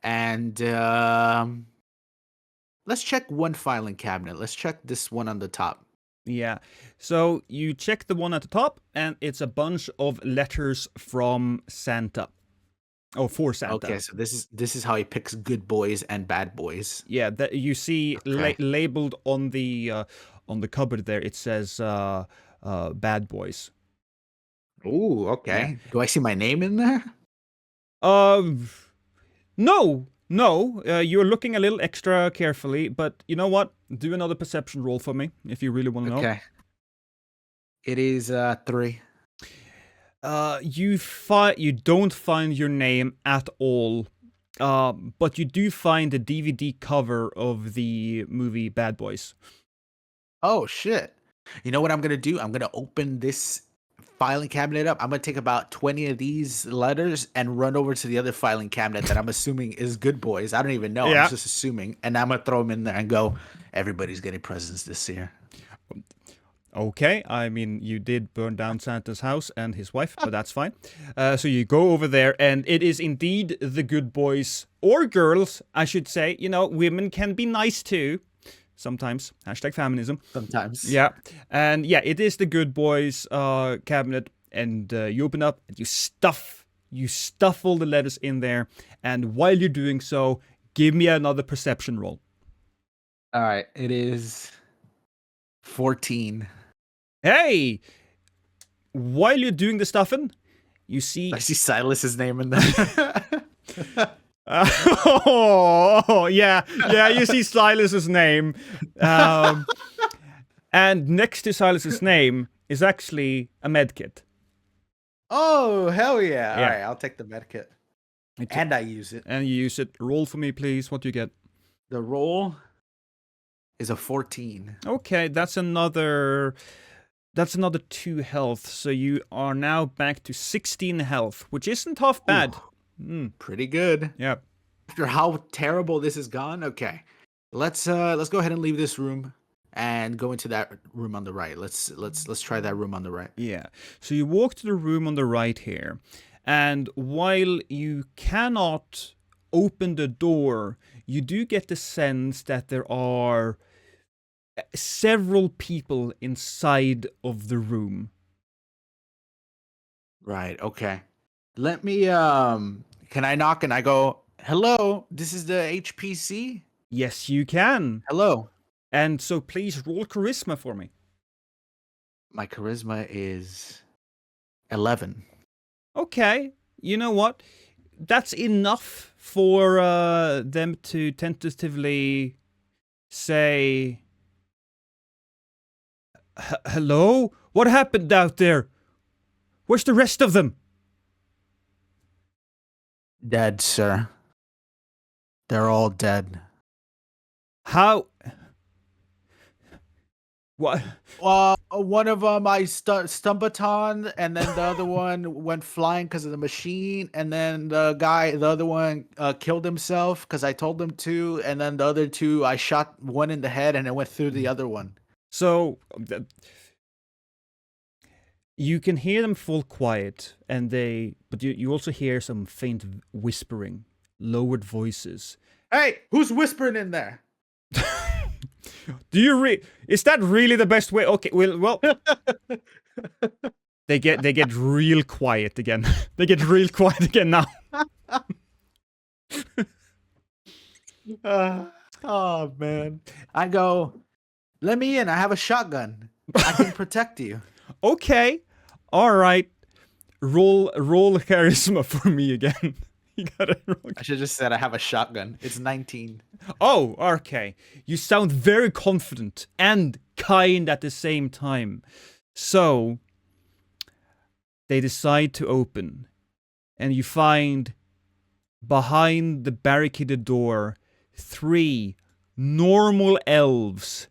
and let's check one filing cabinet. Let's check this one on the top. Yeah. So you check the one at the top, and it's a bunch of letters from Santa. Oh, for Santa. Okay, so this is how he picks good boys and bad boys. Yeah, that you see labeled on the cupboard there. It says bad boys. Ooh, okay. Yeah. Do I see my name in there? No. You're looking a little extra carefully, but you know what? Do another perception roll for me if you really want to know. Okay. It is 3. You don't find your name at all, but you do find the DVD cover of the movie Bad Boys. Oh shit! You know what I'm gonna do? I'm gonna open this filing cabinet up. I'm gonna take about 20 of these letters and run over to the other filing cabinet that I'm assuming is Good Boys. I don't even know. Yeah. I'm just assuming, and I'm gonna throw them in there and go. Everybody's getting presents this year. Okay, I mean, you did burn down Santa's house and his wife, but that's fine. So you go over there, and it is indeed the good boys, or girls, I should say. You know, women can be nice too. Sometimes. #feminism. Sometimes. Yeah. And yeah, it is the good boys cabinet, and you open up, and you stuff all the letters in there, and while you're doing so, give me another perception roll. All right, it is 14. Hey, while you're doing the stuffing, you see... I see Silas's name in there. Yeah, you see Silas's name. And next to Silas's name is actually a medkit. Oh, hell yeah. All right, I'll take the medkit. And I use it. And you use it. Roll for me, please. What do you get? The roll is a 14. Okay, that's another 2 health. So you are now back to 16 health, which isn't half bad. Pretty good. Yeah. After how terrible this has gone, okay. Let's go ahead and leave this room and go into that room on the right. Let's try that room on the right. Yeah. So you walk to the room on the right here, and while you cannot open the door, you do get the sense that there are several people inside of the room. Right, okay. Let me can I knock and I go, "Hello, this is the HPC?" Yes, you can. Hello. And so please roll charisma for me. My charisma is 11. Okay. You know what? That's enough for them to tentatively say, hello? What happened out there? Where's the rest of them? Dead, sir. They're all dead. How? What? One of them I stumbaton, and then the other one went flying because of the machine, and then the other one killed himself because I told him to, and then the other two I shot one in the head and it went through the other one. So you can hear them fall quiet, but you also hear some faint whispering, lowered voices. Hey, who's whispering in there? Do you is that really the best way? Okay, well, they get real quiet again. They get real quiet again now. Oh man. I go, let me in. I have a shotgun. I can protect you. Okay. All right. Roll charisma for me again. You gotta roll. I should just said I have a shotgun. It's 19. Oh, okay. You sound very confident and kind at the same time. So they decide to open, and you find behind the barricaded door 3 normal elves.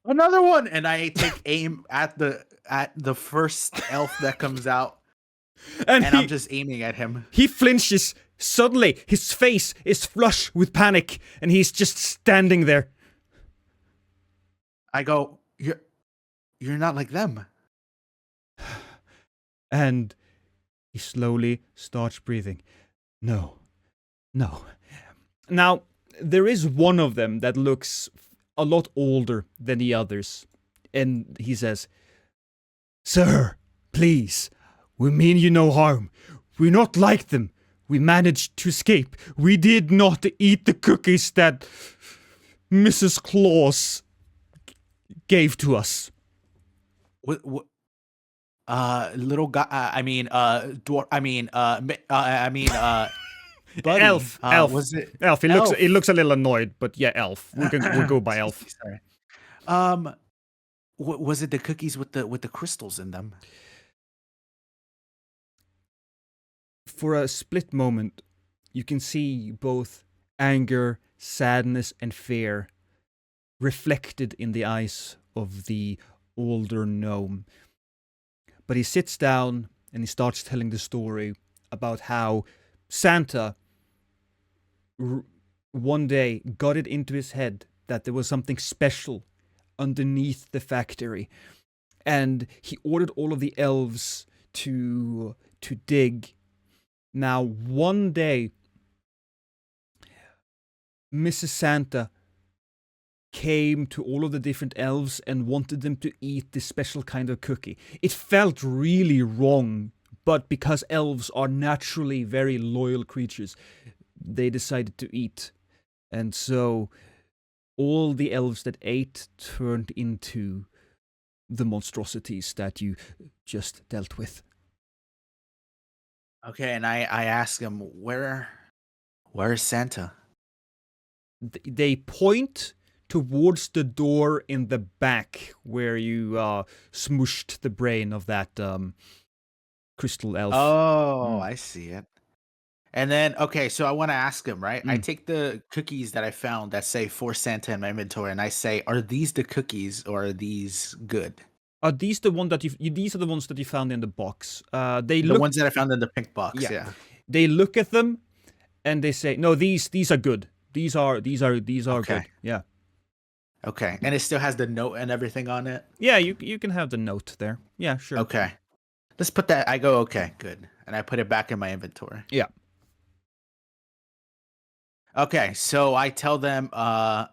Another one, and I take aim at the at the first elf that comes out, And I'm just aiming at him. he flinches. Suddenly, his face is flush with panic, and he's just standing there. I go, you're not like them. And he slowly starts breathing. No. Now, there is one of them that looks a lot older than the others. And he says, "Sir, please, we mean you no harm. We're not like them. We managed to escape. We did not eat the cookies that Mrs. Claus gave to us." What little guy? Dwarf. Buddy. Elf. Was it Elf. Elf? He looks a little annoyed, but yeah, elf. We'll go by elf. Sorry. Was it the cookies with the crystals in them? For a split moment, you can see both anger, sadness, and fear reflected in the eyes of the older gnome. But he sits down and he starts telling the story about how Santa one day got it into his head that there was something special underneath the factory, and he ordered all of the elves to dig. Now, one day, Mrs. Santa came to all of the different elves and wanted them to eat this special kind of cookie. It felt really wrong, but because elves are naturally very loyal creatures, they decided to eat. And so all the elves that ate turned into the monstrosities that you just dealt with. Okay, and I ask him, where is Santa? They point towards the door in the back where you smushed the brain of that crystal elf. Oh, I see it. And then, okay, so I want to ask him, right? I take the cookies that I found that say for Santa in my inventory, and I say, are these the cookies or are these good? Are these the one that these are the ones that you found in the box? The ones that I found in the pink box, yeah. They look at them and they say, "No, these are good. These are Okay. good." Yeah. Okay, and it still has the note and everything on it? Yeah, you can have the note there. Yeah, sure. Okay. Let's put that. I go, okay, good. And I put it back in my inventory. Yeah. Okay, so I tell them, lock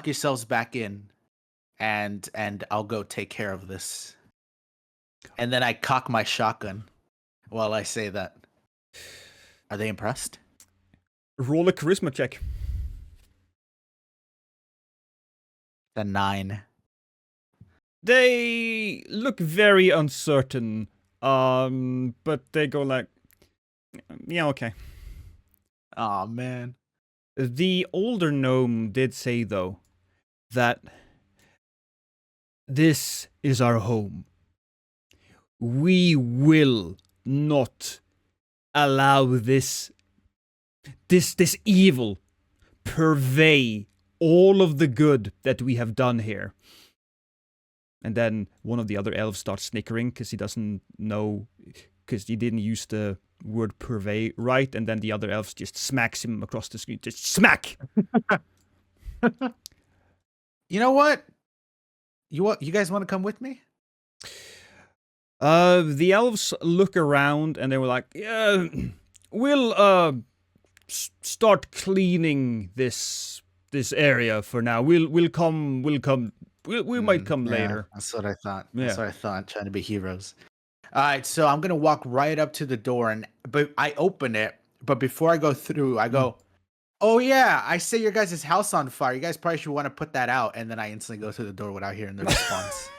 yourselves back in, and I'll go take care of this. And then I cock my shotgun while I say that. Are they impressed? Roll a charisma check. A 9. They look very uncertain, but they go like, "Yeah, okay." Oh man. The older gnome did say, though, that this is our home. We will not allow this evil purvey all of the good that we have done here. And then one of the other elves starts snickering because he doesn't know, because he didn't use the word purvey right, and then the other elf just smacks him across the screen. Just smack! You know what? You guys want to come with me? The elves look around and they were like, "Yeah, we'll start cleaning this area for now. We might come later." That's what I thought. Yeah. That's what I thought. Trying to be heroes. All right, so I'm gonna walk right up to the door, but I open it. But before I go through, I go, "Oh yeah, I set your guys' house on fire. You guys probably should want to put that out." And then I instantly go through the door without hearing the response.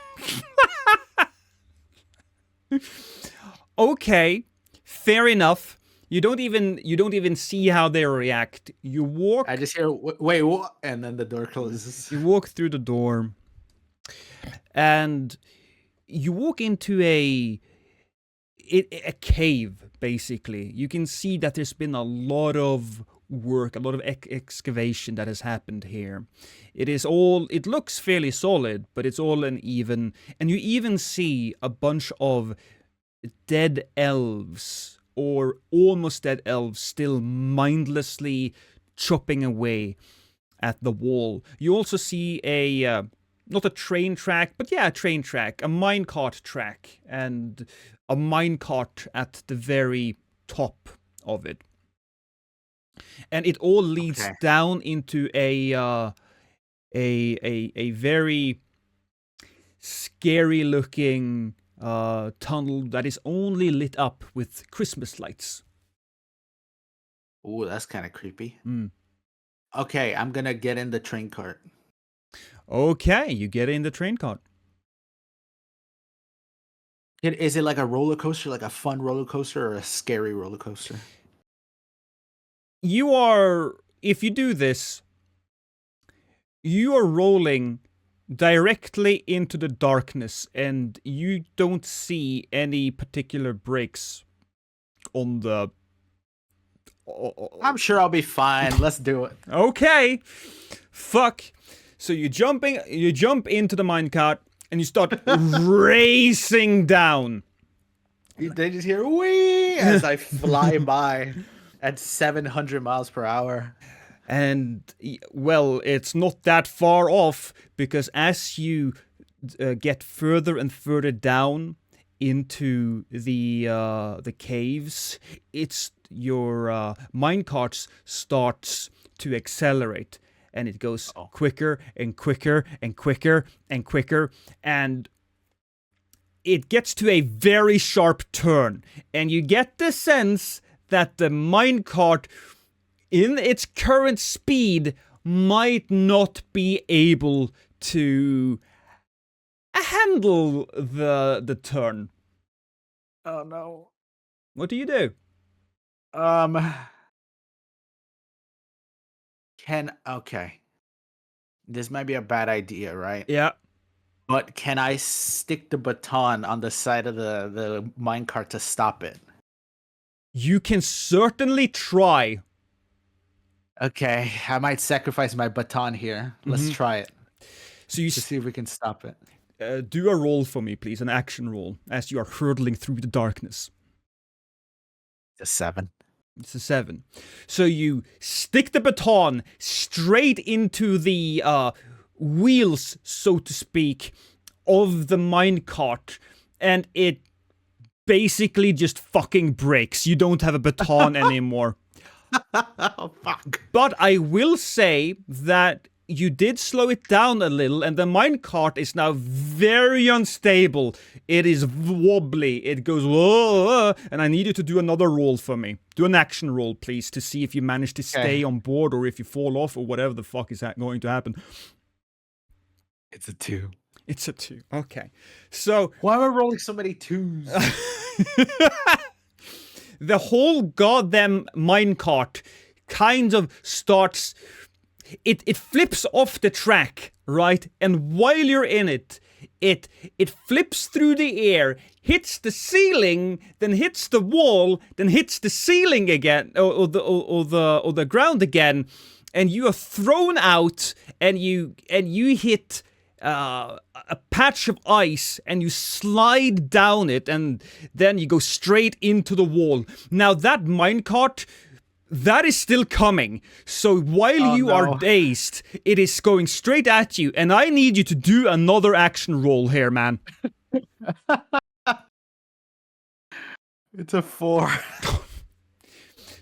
Okay, fair enough. You don't even see how they react. You walk. I just hear, "Wait, what?" And then the door closes. You walk through the door, and you walk into a cave, basically. You can see that there's been a lot of work, a lot of excavation that has happened here. It looks fairly solid, but it's all uneven. And you even see a bunch of dead elves, or almost dead elves, still mindlessly chopping away at the wall. You also see not a train track, but yeah, a train track, a minecart track, and a minecart at the very top of it. And it all leads down into a very scary looking tunnel that is only lit up with Christmas lights. Ooh, that's kind of creepy. Mm. Okay, I'm gonna get in the train cart. Okay, you get in the train cart. Is it like a roller coaster, like a fun roller coaster, or a scary roller coaster? If you do this, you are rolling directly into the darkness, and you don't see any particular breaks on the... I'm sure I'll be fine. Let's do it. Okay. Fuck. So you jump into the minecart, and you start racing down. They just hear wee as I fly by at 700 miles per hour. And, well, it's not that far off, because as you get further and further down into the caves, your minecart starts to accelerate. And it goes quicker and quicker and quicker and quicker. And it gets to a very sharp turn. And you get the sense that the minecart, in its current speed, might not be able to handle the turn. Oh, no. What do you do? Okay. This might be a bad idea, right? Yeah. But can I stick the baton on the side of the minecart to stop it? You can certainly try. Okay, I might sacrifice my baton here. Let's try it. So you see if we can stop it. Do a roll for me, please, an action roll, as you are hurtling through the darkness. It's a 7. It's a 7. So you stick the baton straight into the wheels, so to speak, of the minecart, and it basically just fucking breaks. You don't have a baton anymore. Oh, fuck. But I will say that you did slow it down a little, and the minecart is now very unstable. It is wobbly. It goes, whoa, and I need you to do another roll for me. Do an action roll, please, to see if you manage to stay on board, or if you fall off, or whatever the fuck is going to happen. It's a 2. It's a 2. Okay. So... why am I rolling so many 2s? The whole goddamn minecart kind of starts... It flips off the track, right? And while you're in it, it flips through the air, hits the ceiling, then hits the wall, then hits the ceiling again, or the ground again, and you are thrown out, and you hit a patch of ice, and you slide down it, and then you go straight into the wall. Now that minecart, that is still coming. So while you are dazed, it is going straight at you, and I need you to do another action roll here, man. It's a 4.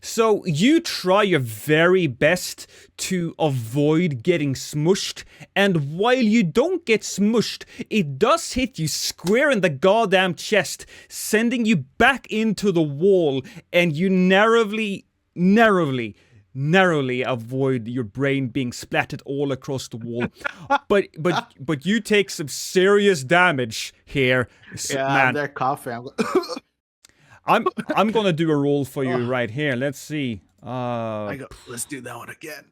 So you try your very best to avoid getting smushed, and while you don't get smushed, it does hit you square in the goddamn chest, sending you back into the wall, and you narrowly avoid your brain being splattered all across the wall. but you take some serious damage here, man. They're coughing. I'm gonna do a roll for you right here. Let's see. Let's do that one again.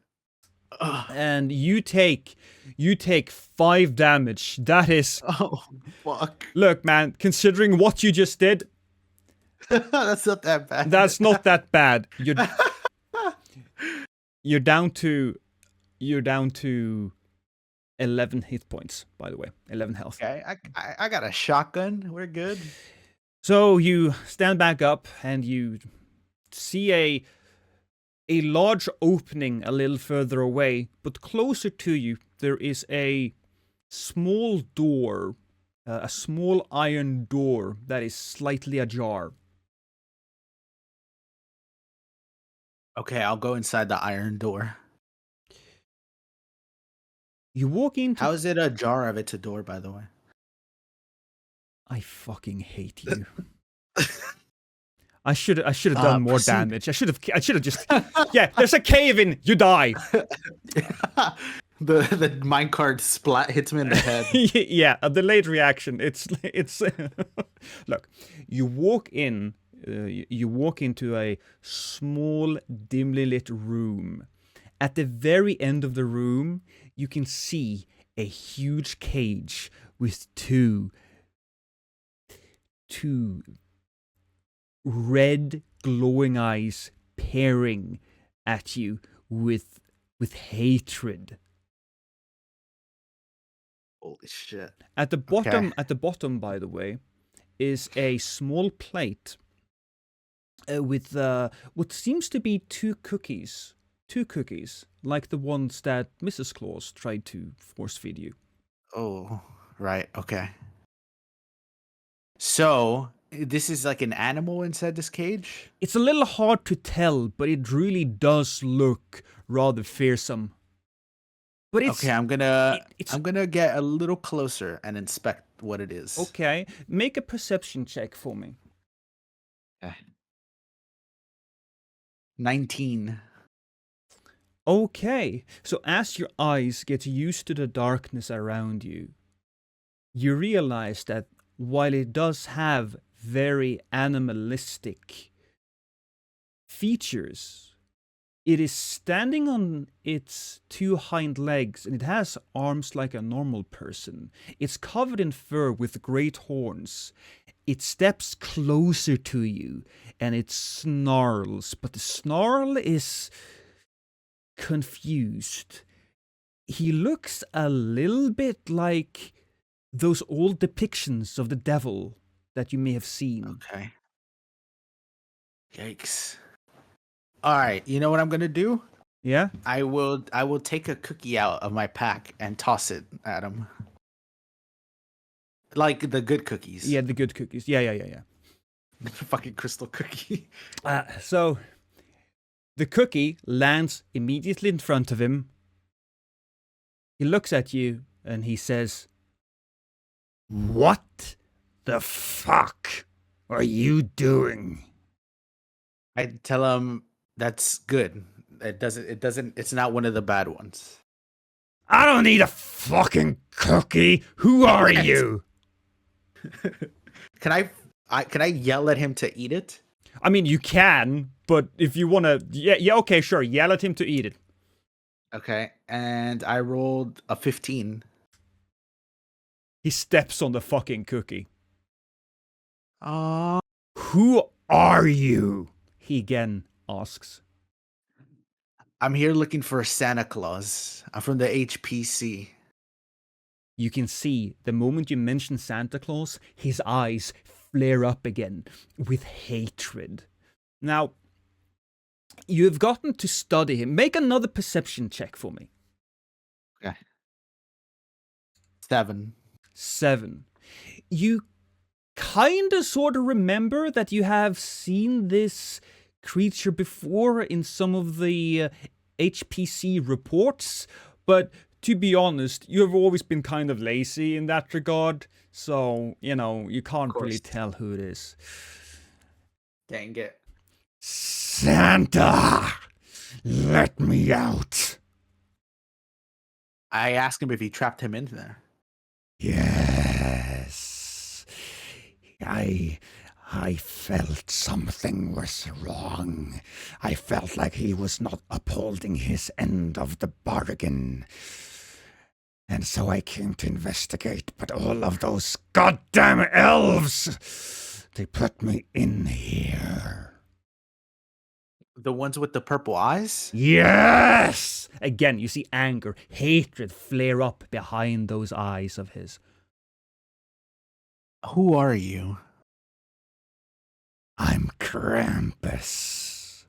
And you take 5 damage. That is... oh, fuck. Look, man, considering what you just did, That's not that bad. That's not that bad. You're down to 11 hit points, by the way. 11 health. Okay, I got a shotgun. We're good. So you stand back up and you see a large opening a little further away, but closer to you there is a small door, a small iron door that is slightly ajar. Okay, I'll go inside the iron door. You walk into... How is it ajar if it's a door, by the way? I fucking hate you. I should have done more damage. I should have just... Yeah, there's a cave in. You die. The minecart splat hits me in the head. Yeah, a delayed reaction. It's look. You walk in. You walk into a small, dimly lit room. At the very end of the room, you can see a huge cage with two red glowing eyes peering at you with hatred. Holy shit. At the bottom, by the way, is a small plate with what seems to be two cookies, like the ones that Mrs. Claus tried to force feed you. Oh, right. Okay. So, this is like an animal inside this cage? It's a little hard to tell, but it really does look rather fearsome. But it's okay. I'm gonna get a little closer and inspect what it is. Okay, make a perception check for me. Okay. 19. Okay, so as your eyes get used to the darkness around you, you realize that while it does have very animalistic features, it is standing on its two hind legs and it has arms like a normal person. It's covered in fur with great horns. It steps closer to you and it snarls, but the snarl is confused. He looks a little bit like those old depictions of the devil that you may have seen. Okay. Yikes. All right, you know what I'm gonna do? Yeah? I will take a cookie out of my pack and toss it at him. Like the good cookies. Yeah, the good cookies. Yeah. Fucking crystal cookie. So the cookie lands immediately in front of him. He looks at you and he says, "What the fuck are you doing?" I tell him that's good. It's not one of the bad ones. I don't need a fucking cookie. Who are you? Can I yell at him to eat it? I mean, you can, but if you want to, yeah, okay, sure. Yell at him to eat it. Okay, and I rolled a 15. He steps on the fucking cookie. Uh, Who are you? He again asks. I'm here looking for Santa Claus. I'm from the HPC. You can see the moment you mention Santa Claus, his eyes flare up again with hatred. Now, you have gotten to study him. Make another perception check for me. Okay. 7. 7. You kind of sort of remember that you have seen this creature before in some of the HPC reports, but to be honest, you have always been kind of lazy in that regard, so, you can't really tell who it is. Dang it. Santa! Let me out! I asked him if he trapped him in there. Yes. I felt something was wrong. I felt like he was not upholding his end of the bargain. And so I came to investigate, but all of those goddamn elves They put me in here. The ones with the purple eyes? Yes! Again, you see anger, hatred flare up behind those eyes of his. Who are you? I'm Krampus.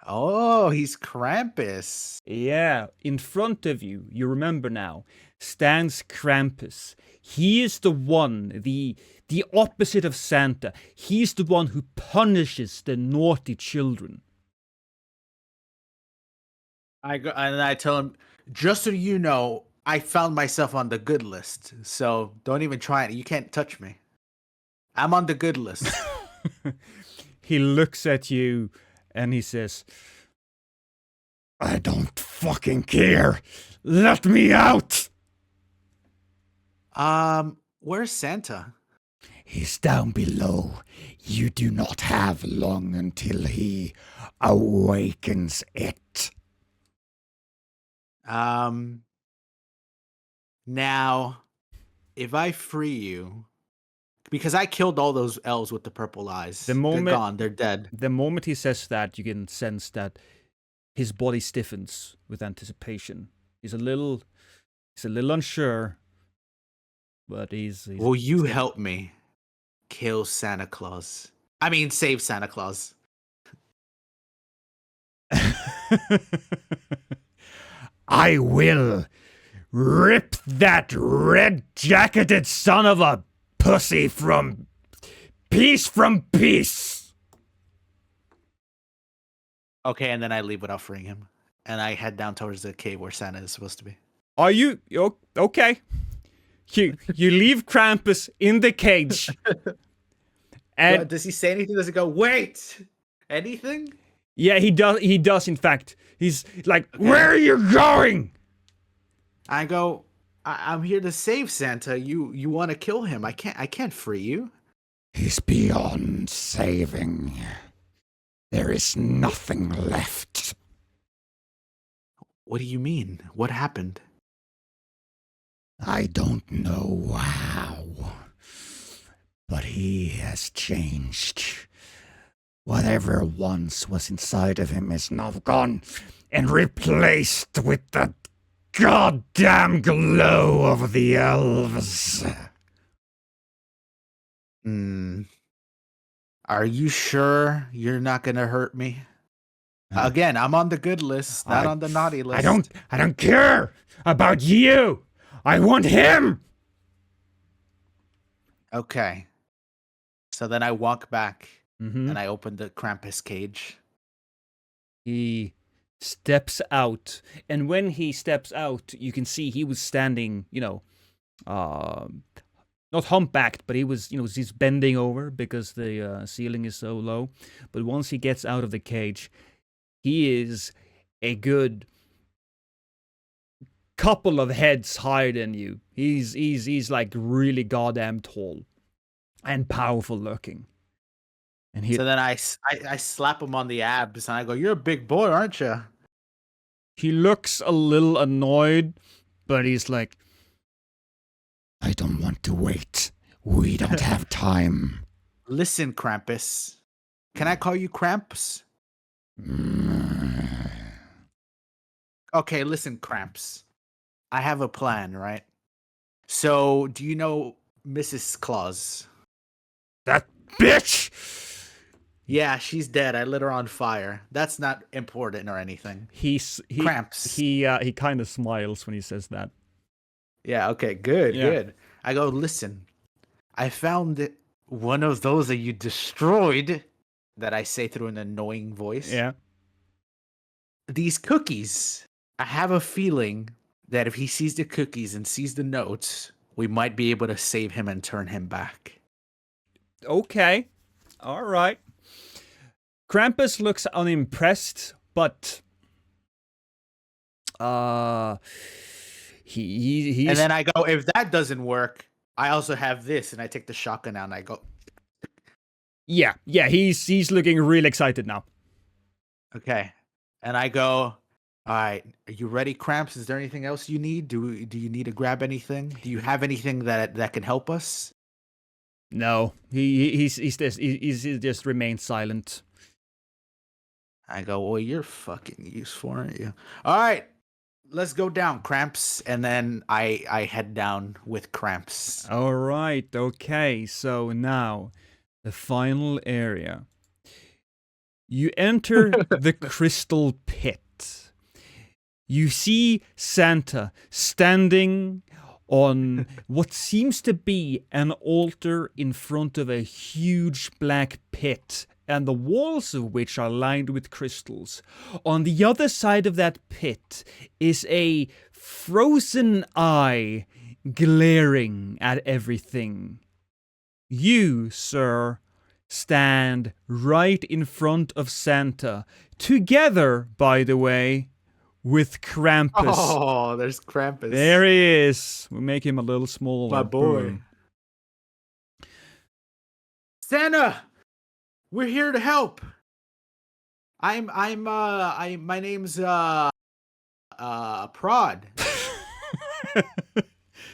Oh, he's Krampus. Yeah, in front of you, you remember now, stands Krampus. He is the one, the opposite of Santa. He's the one who punishes the naughty children. I tell him, just so you know, I found myself on the good list. So don't even try it. You can't touch me. I'm on the good list. He looks at you and he says, I don't fucking care. Let me out. Where's Santa? He's down below. You do not have long until he awakens it. Now, if I free you, because I killed all those elves with the purple eyes. They're gone. They're dead. The moment he says that, you can sense that his body stiffens with anticipation. He's a little unsure, but he's Will you help me kill Santa Claus? I mean, save Santa Claus. I will rip that red-jacketed son of a pussy from peace. Okay, and then I leave without freeing him. And I head down towards the cave where Santa is supposed to be. Are you okay? You leave Krampus in the cage. And does he say anything? Does he go, wait? Anything? Yeah, he does in fact. He's like, okay. Where are you going? I go, I'm here to save Santa. You want to kill him. I can't free you. He's beyond saving. There is nothing left. What do you mean? What happened? I don't know how, but he has changed. Whatever once was inside of him is now gone and replaced with the goddamn glow of the elves. Are you sure you're not gonna hurt me? Again, I'm on the good list, not on the naughty list. I don't care about you. I want him. Okay. So then I walk back and I open the Krampus cage. He steps out, and when he steps out, you can see he was standing, not humpbacked, but he was, he's bending over because the ceiling is so low. But once he gets out of the cage, he is a good couple of heads higher than you. He's like really goddamn tall and powerful looking. And so then I slap him on the abs and I go, "You're a big boy, aren't you?" He looks a little annoyed, but he's like, I don't want to wait. We don't have time. Listen, Krampus. Can I call you Cramps? Okay, listen, Cramps. I have a plan, right? So, do you know Mrs. Claus? That bitch! Yeah, she's dead. I lit her on fire. That's not important or anything. Cramps. He kind of smiles when he says that. Yeah, okay, good. I go, listen, I found one of those that you destroyed, that I say through an annoying voice. Yeah. These cookies, I have a feeling that if he sees the cookies and sees the notes, we might be able to save him and turn him back. Okay. All right. Krampus looks unimpressed, but he's... And then I go, if that doesn't work, I also have this, and I take the shotgun out and I go. Yeah, he's looking really excited now. Okay. And I go, all right, are you ready, Cramps? Is there anything else you need? Do you need to grab anything? Do you have anything that can help us? No, he's just remained silent. I go, well, you're fucking useful, aren't you? All right, let's go down, Cramps. And then I head down with Cramps. All right, okay. So now, the final area. You enter the crystal pit. You see Santa standing on what seems to be an altar in front of a huge black pit, and the walls of which are lined with crystals. On the other side of that pit is a frozen eye glaring at everything. You, sir, stand right in front of Santa, together, by the way, with Krampus. Oh, there's Krampus. There he is. We'll make him a little smaller. My boy. Boom. Santa, we're here to help. My name's Prod.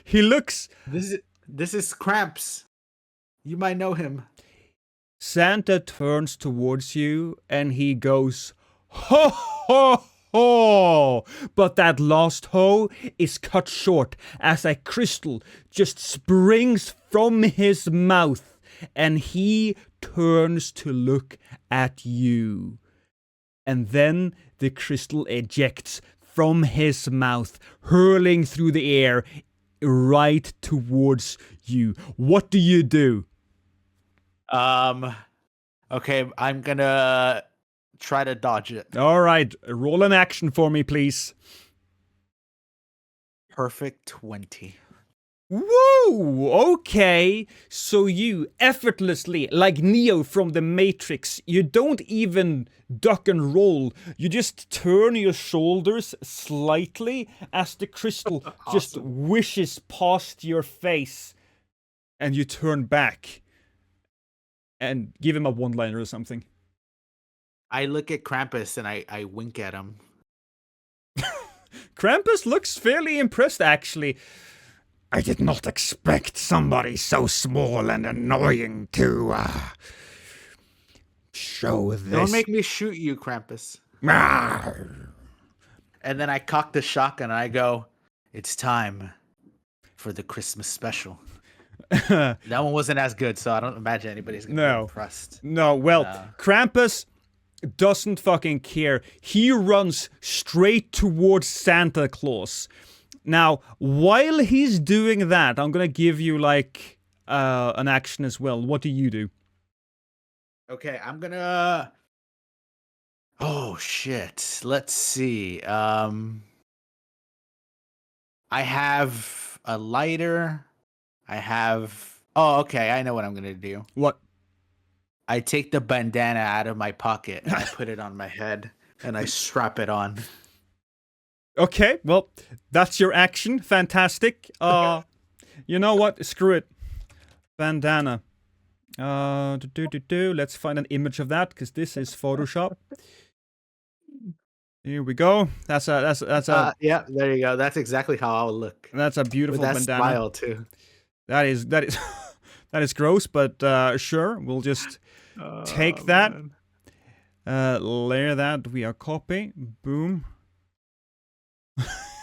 He looks... This is Cramps. You might know him. Santa turns towards you and he goes, ho, ho, ho. But that last ho is cut short as a crystal just springs from his mouth and he turns to look at you. And then the crystal ejects from his mouth, hurling through the air right towards you. What do you do? Okay, I'm gonna try to dodge it. All right, roll an action for me, please. Perfect 20. Woo! Okay, so you effortlessly, like Neo from the Matrix, you don't even duck and roll. You just turn your shoulders slightly as the crystal just wishes past your face, and you turn back and give him a one-liner or something. I look at Krampus and I wink at him. Krampus looks fairly impressed, actually. I did not expect somebody so small and annoying to show this. Don't make me shoot you, Krampus. And then I cock the shotgun and I go, it's time for the Christmas special. That one wasn't as good, so I don't imagine anybody's going to be impressed. No, Krampus doesn't fucking care. He runs straight towards Santa Claus. Now, while he's doing that, I'm gonna give you, like, an action as well. What do you do? Okay, I'm gonna... Oh, shit. Let's see. I have a lighter. I have... Oh, okay, I know what I'm gonna do. What? I take the bandana out of my pocket, and I put it on my head, and I strap it on. Okay, well, that's your action. Fantastic. You know what? Screw it. Bandana. Let's find an image of that, because this is Photoshop. Here we go. That's a yeah, there you go. That's exactly how I'll look. That's a beautiful with that bandana. Smile too. That is that is gross, but sure, we'll just take that. Layer that via copy. Boom.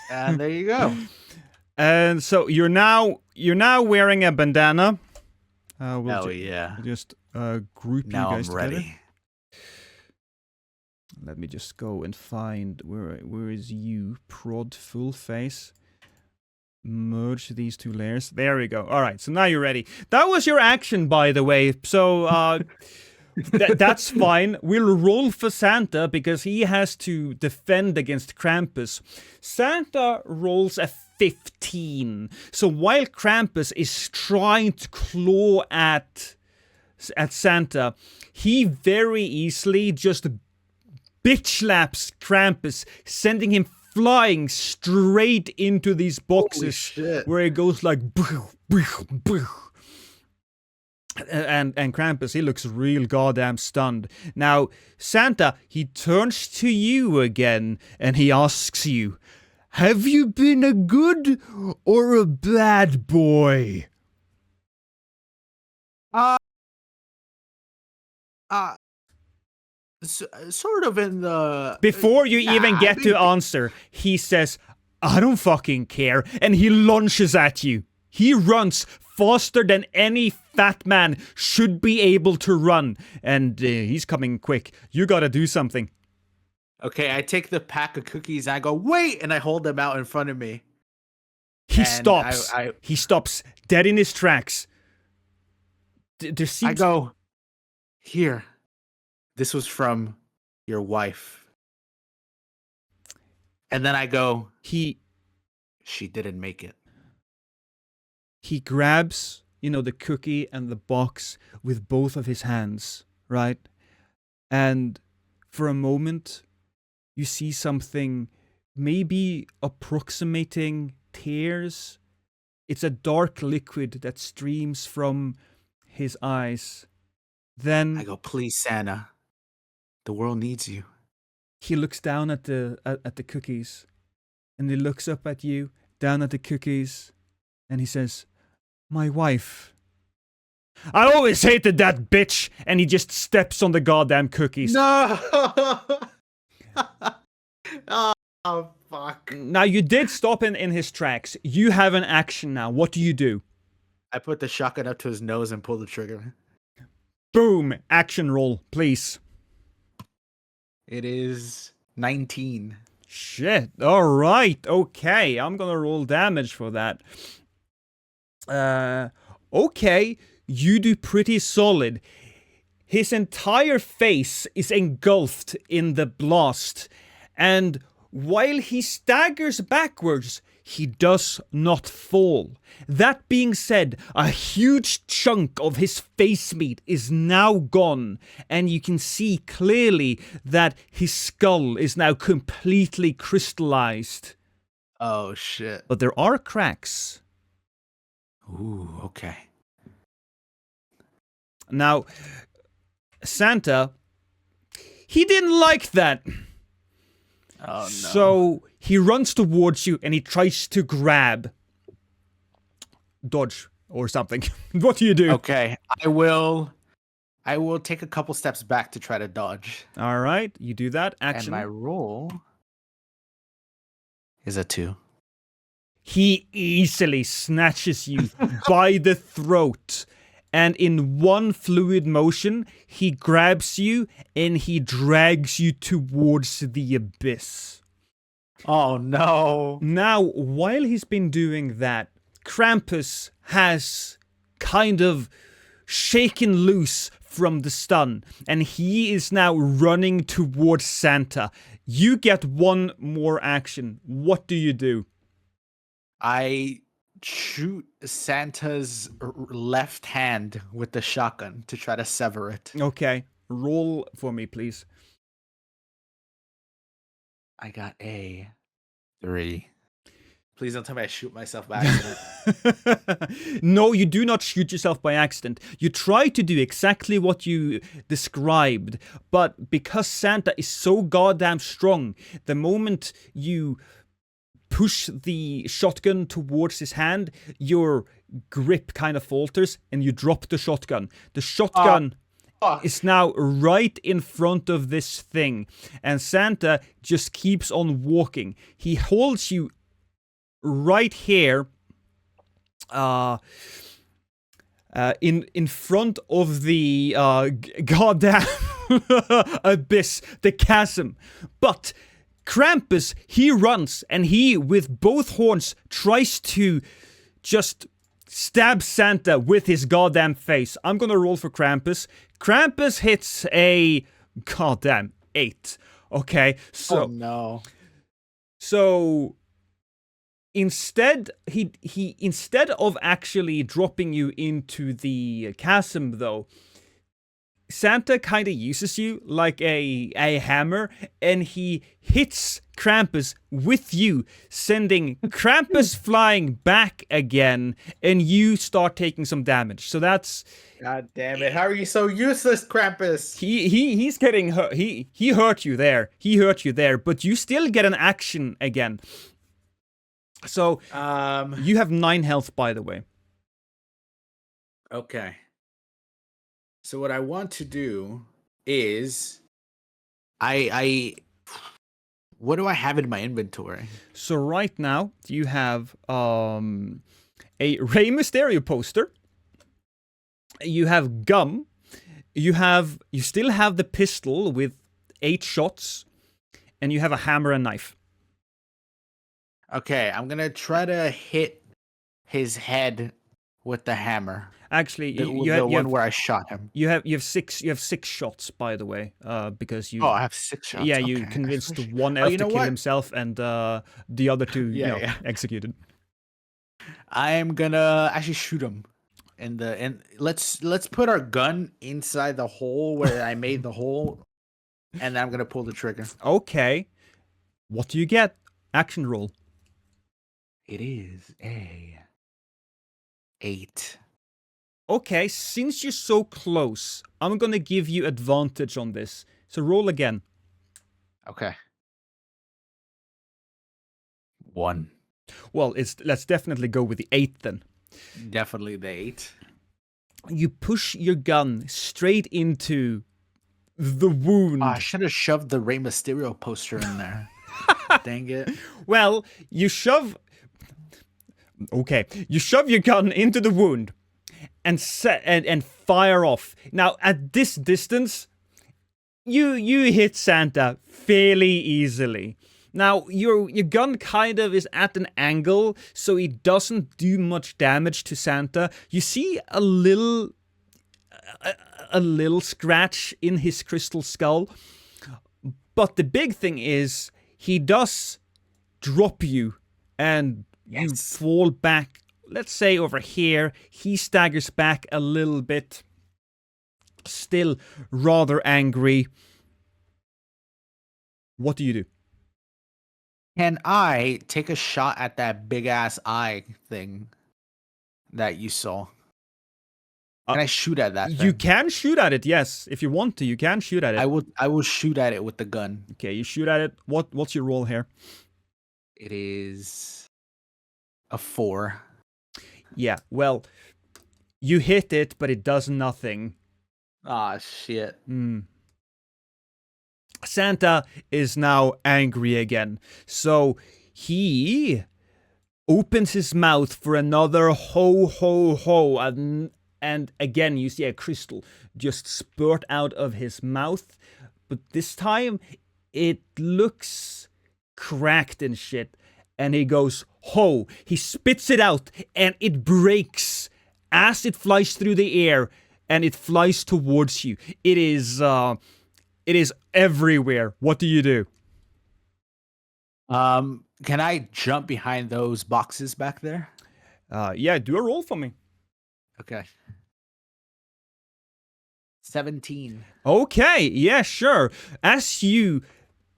And there you go. And so you're now wearing a bandana. We'll just group now you guys I'm ready. together. Let me just go and find where is you? Prod full face. Merge these two layers. There we go. All right, so now you're ready. That was your action, by the way. So that's fine. We'll roll for Santa because he has to defend against Krampus. Santa rolls a 15. So while Krampus is trying to claw at Santa, he very easily just bitch slaps Krampus, sending him flying straight into these boxes where it goes like and Krampus, he looks real goddamn stunned. Now, Santa, he turns to you again and he asks you, have you been a good or a bad boy? Uh, uh, sort of in the. Before you Yeah, even I get to think. answer, he says, I don't fucking care, and he lunges at you. He runs faster than any fat man should be able to run, and he's coming quick. You gotta do something. Okay, I take the pack of cookies. And I go, wait, and I hold them out in front of me. He And stops. He stops dead in his tracks. There I seems... go, here. This was from your wife. And then I go, He didn't make it. grabs, the cookie and the box with both of his hands, right? And for a moment, you see something maybe approximating tears. It's a dark liquid that streams from his eyes. Then I go, please, Santa. The world needs you. he looks down at the cookies, and he looks up at you, down at the cookies, and he says, my wife. I always hated that bitch, and he just steps on the goddamn cookies. No! Oh, fuck. Now, you did stop in his tracks. You have an action now. What do you do? I put the shotgun up to his nose and pull the trigger. Boom! Action roll, please. It is 19. Shit. Alright. Okay. I'm gonna roll damage for that. Okay. You do pretty solid. His entire face is engulfed in the blast. And while he staggers backwards, he does not fall. That being said, a huge chunk of his face meat is now gone, and you can see clearly that his skull is now completely crystallized. Oh, shit. But there are cracks. Ooh, okay. Now, Santa, he didn't like that. Oh, no. So he runs towards you and he tries to grab. Dodge or something. What do you do? Okay, I will take a couple steps back to try to dodge. All right, you do that. Action. And my roll is a 2. He easily snatches you by the throat. And in one fluid motion, he grabs you and he drags you towards the abyss. Oh, no. Now, while he's been doing that, Krampus has kind of shaken loose from the stun, and he is now running towards Santa. You get one more action. What do you do? I shoot Santa's left hand with the shotgun to try to sever it. Okay, roll for me, please. I got a 3. Please don't tell me I shoot myself by accident. No, you do not shoot yourself by accident. You try to do exactly what you described, but because Santa is so goddamn strong, the moment you push the shotgun towards his hand, your grip kind of falters and you drop the shotgun. The shotgun is now right in front of this thing, and Santa just keeps on walking. He holds you right here in front of the goddamn abyss, the chasm. But Krampus, he runs, and he, with both horns, tries to just stab Santa with his goddamn face. I'm gonna roll for Krampus. Krampus hits a goddamn 8. Okay, so... Oh, no. So... Instead, he instead of actually dropping you into the chasm, though, Santa kind of uses you like a hammer, and he hits Krampus with you, sending Krampus flying back again, and you start taking some damage. So that's... God damn it. How are you so useless, Krampus? He's getting hurt. He hurt you there. He hurt you there, but you still get an action again. So, you have 9 health, by the way. Okay. So what I want to do is I what do I have in my inventory? So right now you have a Rey Mysterio poster. You have gum. You still have the pistol with 8 shots, and you have a hammer and knife. Okay, I'm gonna try to hit his head with the hammer. Actually, The you one have where I shot him. you have 6 shots, by the way, because Oh, I have 6 shots. yeah, you Okay. convinced one Oh, elf you to know kill what? himself and the other two Yeah. executed. I am gonna actually shoot him. Let's put our gun inside the hole where I made the hole, and then I'm gonna pull the trigger. Okay, what do you get? Action roll. It is a 8. Okay, since you're so close, I'm gonna give you advantage on this. So roll again. Okay. 1. Well, let's definitely go with the 8 then. Definitely the 8. You push your gun straight into the wound. I should have shoved the Rey Mysterio poster in there. Dang it. Well, you shove your gun into the wound and fire off. Now, at this distance, you hit Santa fairly easily. Now, your gun kind of is at an angle, so it doesn't do much damage to Santa. You see a little scratch in his crystal skull, but the big thing is he does drop you, and you fall back. Let's say over here, he staggers back a little bit, still rather angry. What do you do? Can I take a shot at that big ass eye thing that you saw? Can I shoot at that thing? You can shoot at it, yes. If you want to, you can shoot at it. I will shoot at it with the gun. Okay, you shoot at it. What's your roll here? It is a 4. Yeah, well, you hit it, but it does nothing. Ah, shit. Santa is now angry again. So he opens his mouth for another ho ho ho, and again you see a crystal just spurt out of his mouth, but this time it looks cracked and shit, and he goes ho. He spits it out and it breaks as it flies through the air, and it flies towards you. It is everywhere. What do you do? Can I jump behind those boxes back there? Yeah, do a roll for me. Okay. 17. Okay, yeah, sure. As you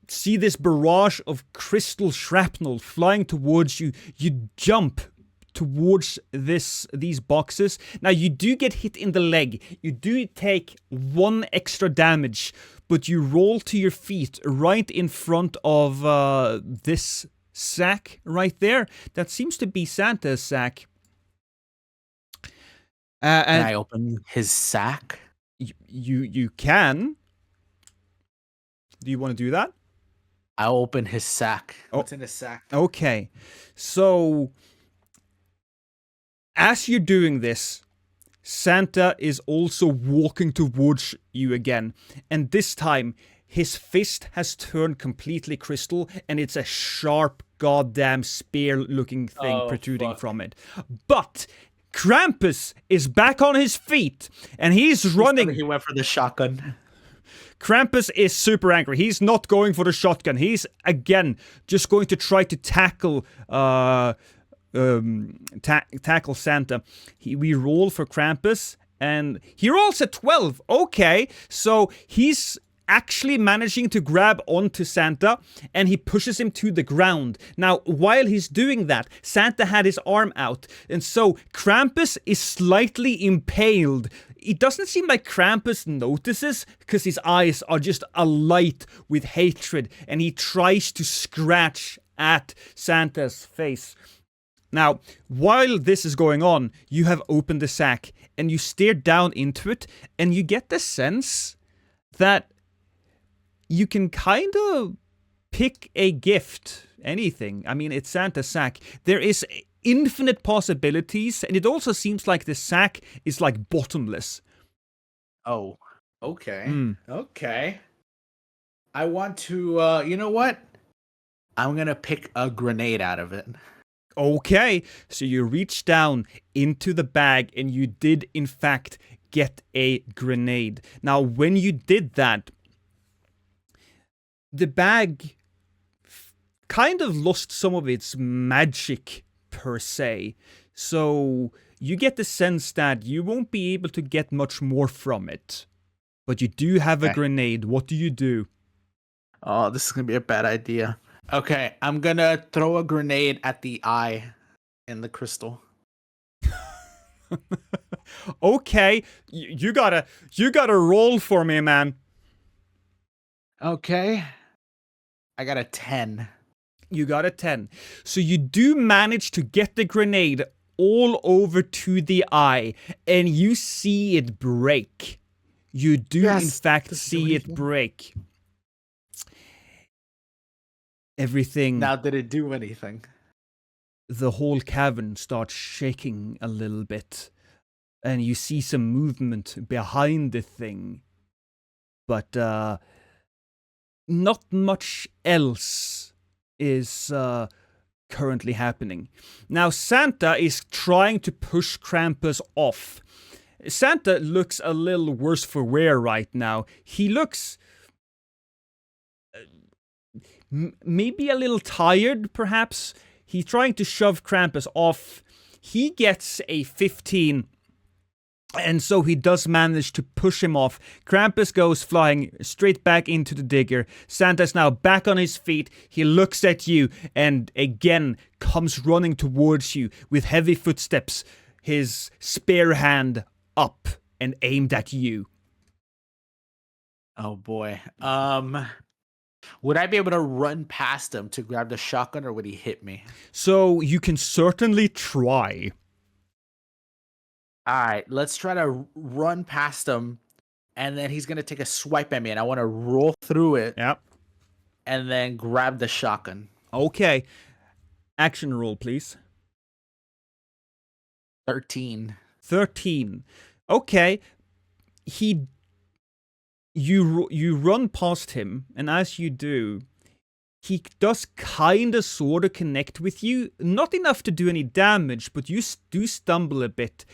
see this barrage of crystal shrapnel flying towards you, you jump towards these boxes. Now, you do get hit in the leg. You do take 1 extra damage, but you roll to your feet right in front of this sack right there. That seems to be Santa's sack. Can I open his sack? You can. Do you want to do that? I'll open his sack. What's in his sack? Okay. So, as you're doing this, Santa is also walking towards you again. And this time, his fist has turned completely crystal, and it's a sharp goddamn spear-looking thing protruding from it. But Krampus is back on his feet, and he's running. He went for the shotgun. Krampus is super angry. He's not going for the shotgun. He's, again, just going to try to tackle Santa. We roll for Krampus, and he rolls a 12. Okay, so he's actually managing to grab onto Santa, and he pushes him to the ground. Now, while he's doing that, Santa had his arm out, and so Krampus is slightly impaled. It doesn't seem like Krampus notices, because his eyes are just alight with hatred, and he tries to scratch at Santa's face. Now, while this is going on, you have opened the sack and you stare down into it, and you get the sense that you can kind of pick a gift, anything. I mean, it's Santa's sack. There is infinite possibilities, and it also seems like the sack is like bottomless. Oh, okay. Mm. Okay. I want to, you know what? I'm going to pick a grenade out of it. Okay, so you reach down into the bag and you did, in fact, get a grenade. Now, when you did that, the bag kind of lost some of its magic, per se. So you get the sense that you won't be able to get much more from it. But you do have a grenade. What do you do? Oh, this is going to be a bad idea. Okay, I'm going to throw a grenade at the eye in the crystal. Okay, you gotta roll for me, man. Okay. I got a 10. You got a 10. So you do manage to get the grenade all over to the eye, and you see it break. You do, in fact, see it break. Everything. Now, did it do anything? The whole cavern starts shaking a little bit, and you see some movement behind the thing. But not much else is currently happening. Now, Santa is trying to push Krampus off. Santa looks a little worse for wear right now. He looks maybe a little tired, perhaps. He's trying to shove Krampus off. He gets a 15, and so he does manage to push him off. Krampus goes flying straight back into the digger. Santa's now back on his feet. He looks at you and again comes running towards you with heavy footsteps, his spear hand up and aimed at you. Oh boy. Would I be able to run past him to grab the shotgun, or would he hit me? So you can certainly try. All right, let's try to run past him, and then he's going to take a swipe at me, and I want to roll through it. Yep. And then grab the shotgun. Okay. Action roll, please. 13. 13. Okay. You run past him, and as you do, he does kind of sort of connect with you. Not enough to do any damage, but you do stumble a bit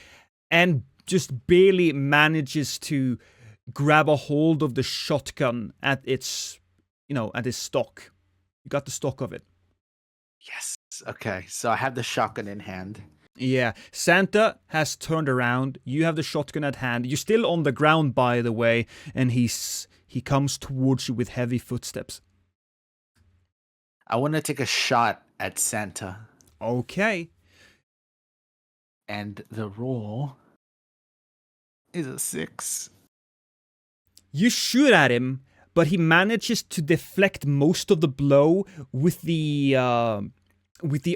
and just barely manages to grab a hold of the shotgun at its, at its stock. You got the stock of it. Yes. Okay, so I have the shotgun in hand. Yeah, Santa has turned around. You have the shotgun at hand. You're still on the ground, by the way, and he comes towards you with heavy footsteps. I want to take a shot at Santa. Okay. And the roll is a 6. You shoot at him, but he manages to deflect most of the blow with the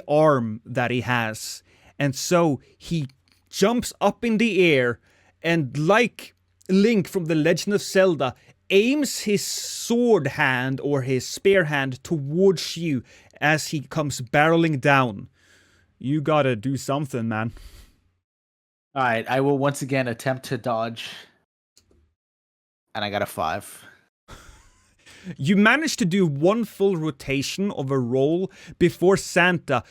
arm that he has. And so he jumps up in the air and, like Link from The Legend of Zelda, aims his sword hand or his spear hand towards you as he comes barreling down. You gotta do something, man. All right, I will once again attempt to dodge. And I got a 5. You manage to do one full rotation of a roll before Santa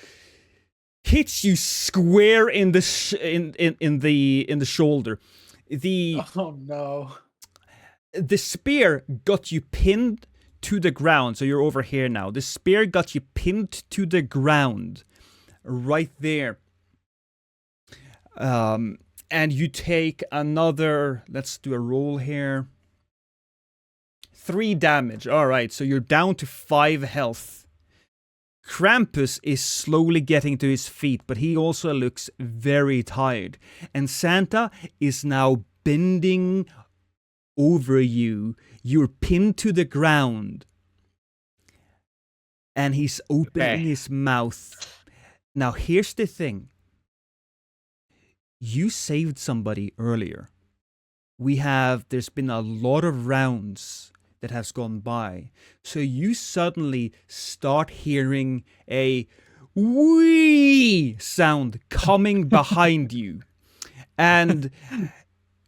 hits you square in the shoulder. Oh no. The spear got you pinned to the ground. So you're over here now. The spear got you pinned to the ground right there. And you take another, let's do a roll here. 3 damage. All right, so you're down to 5 health. Krampus is slowly getting to his feet, but he also looks very tired. And Santa is now bending over you. You're pinned to the ground. And he's opening his mouth. Now, here's the thing. You saved somebody earlier. There's been a lot of rounds that has gone by. So you suddenly start hearing a wee sound coming behind you. And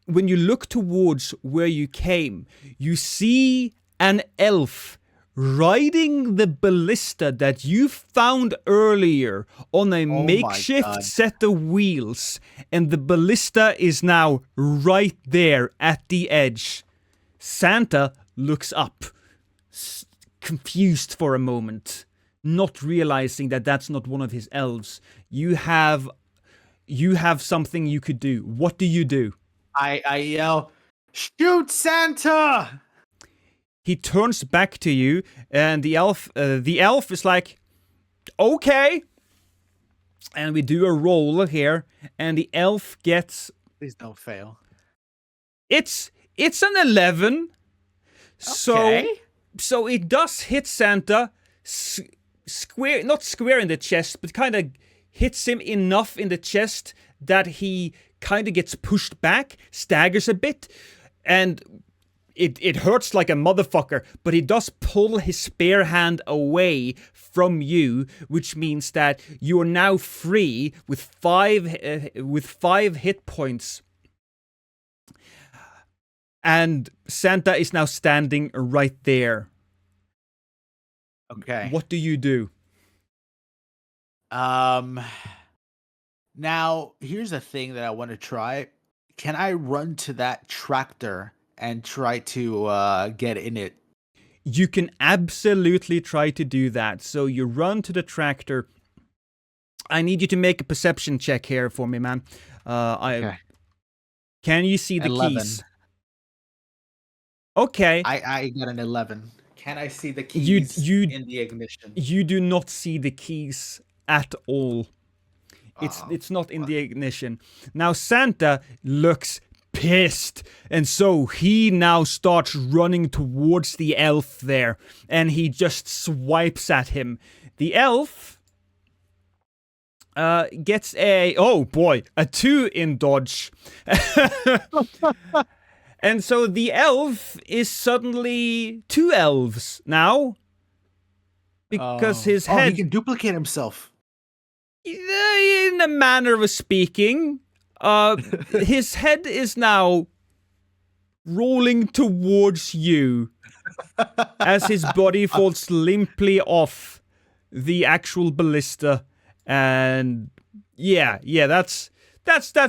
when you look towards where you came, you see an elf riding the ballista that you found earlier on a makeshift set of wheels, and the ballista is now right there at the edge. Santa looks up, confused for a moment, not realizing that that's not one of his elves. You have something you could do. What do you do? I yell, "Shoot Santa!" He turns back to you, and the elf is like, okay. And we do a roll here, and the elf gets... Please don't fail. It's an 11. Okay. So it does hit Santa, square, not square in the chest, but kind of hits him enough in the chest that he kind of gets pushed back, staggers a bit, and it hurts like a motherfucker, but he does pull his spare hand away from you, which means that you are now free with five hit points. And Santa is now standing right there. Okay. What do you do? Now, here's a thing that I want to try. Can I run to that tractor and try to get in it? You can absolutely try to do that. So you run to the tractor. I need you to make a perception check here for me, man. Okay. Can you see the 11. keys? Okay. I got an 11. Can I see the keys in the ignition? You do not see the keys at all. It's not in the ignition. Now Santa looks pissed, and so he now starts running towards the elf there, and he just swipes at him. The elf gets a 2 in dodge. And so the elf is suddenly 2 elves now, because his head... he can duplicate himself. In a manner of speaking, his head is now rolling towards you as his body falls limply off the actual ballista. And yeah, that's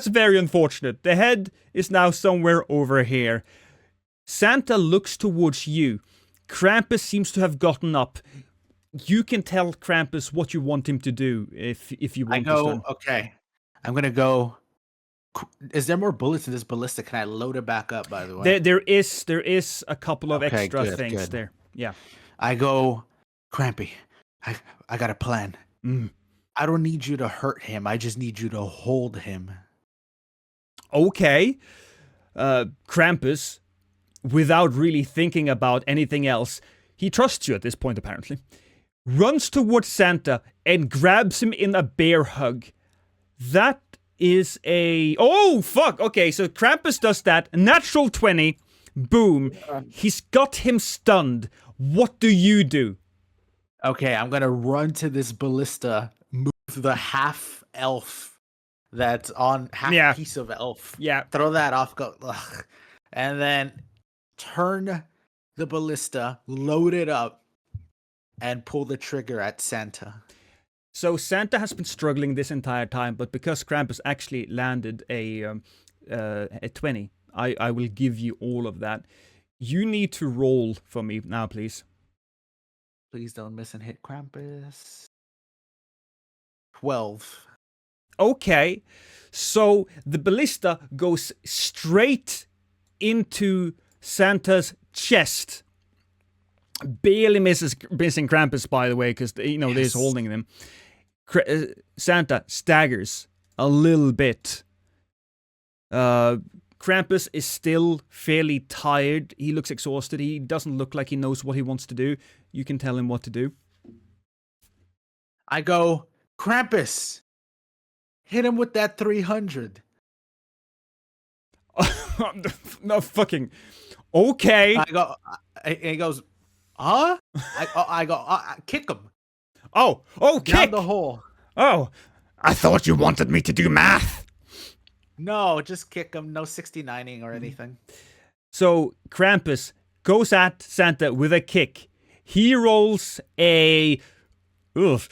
very unfortunate. The head is now somewhere over here. Santa looks towards you. Krampus seems to have gotten up. You can tell Krampus what you want him to do if you want to. Okay. I'm going to go. Is there more bullets in this ballista? Can I load it back up, by the way? There is a couple of extra things there. Yeah. I go, Crampy, I got a plan. I don't need you to hurt him. I just need you to hold him. Okay. Krampus, without really thinking about anything else, he trusts you at this point, apparently, runs towards Santa and grabs him in a bear hug. That is a... Oh, fuck! Okay, so Krampus does that. Natural 20. Boom. He's got him stunned. What do you do? Okay, I'm gonna run to this ballista, move the half elf that's on half piece of elf. Yeah. Throw that off, go, ugh, and then turn the ballista, load it up, and pull the trigger at Santa. So Santa has been struggling this entire time, but because Krampus actually landed a 20, I will give you all of that. You need to roll for me now, please. Please don't miss and hit Krampus. 12. Okay, so the ballista goes straight into Santa's chest. Barely missing Krampus, by the way, because they're holding them. Santa staggers a little bit. Krampus is still fairly tired. He looks exhausted. He doesn't look like he knows what he wants to do. You can tell him what to do. I go, Krampus, hit him with that 300. No fucking. Okay. He goes, huh? I go, kick him Oh, down kick. the hole. Oh, I thought you wanted me to do math. No, just kick him. No 69ing or anything. So Krampus goes at Santa with a kick. He rolls a 5.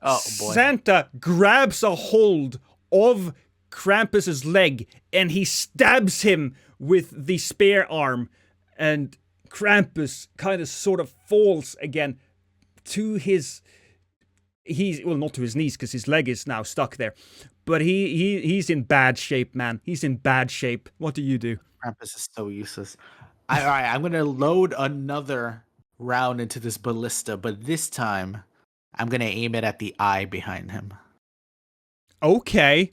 Oh, boy. Santa grabs a hold of Krampus's leg and he stabs him with the spare arm, and Krampus kind of sort of falls again to his not to his knees because his leg is now stuck there, but he's in bad shape, man. He's in bad shape. What do you do? Krampus is so useless. All right, I'm gonna load another round into this ballista, but this time I'm gonna aim it at the eye behind him. Okay.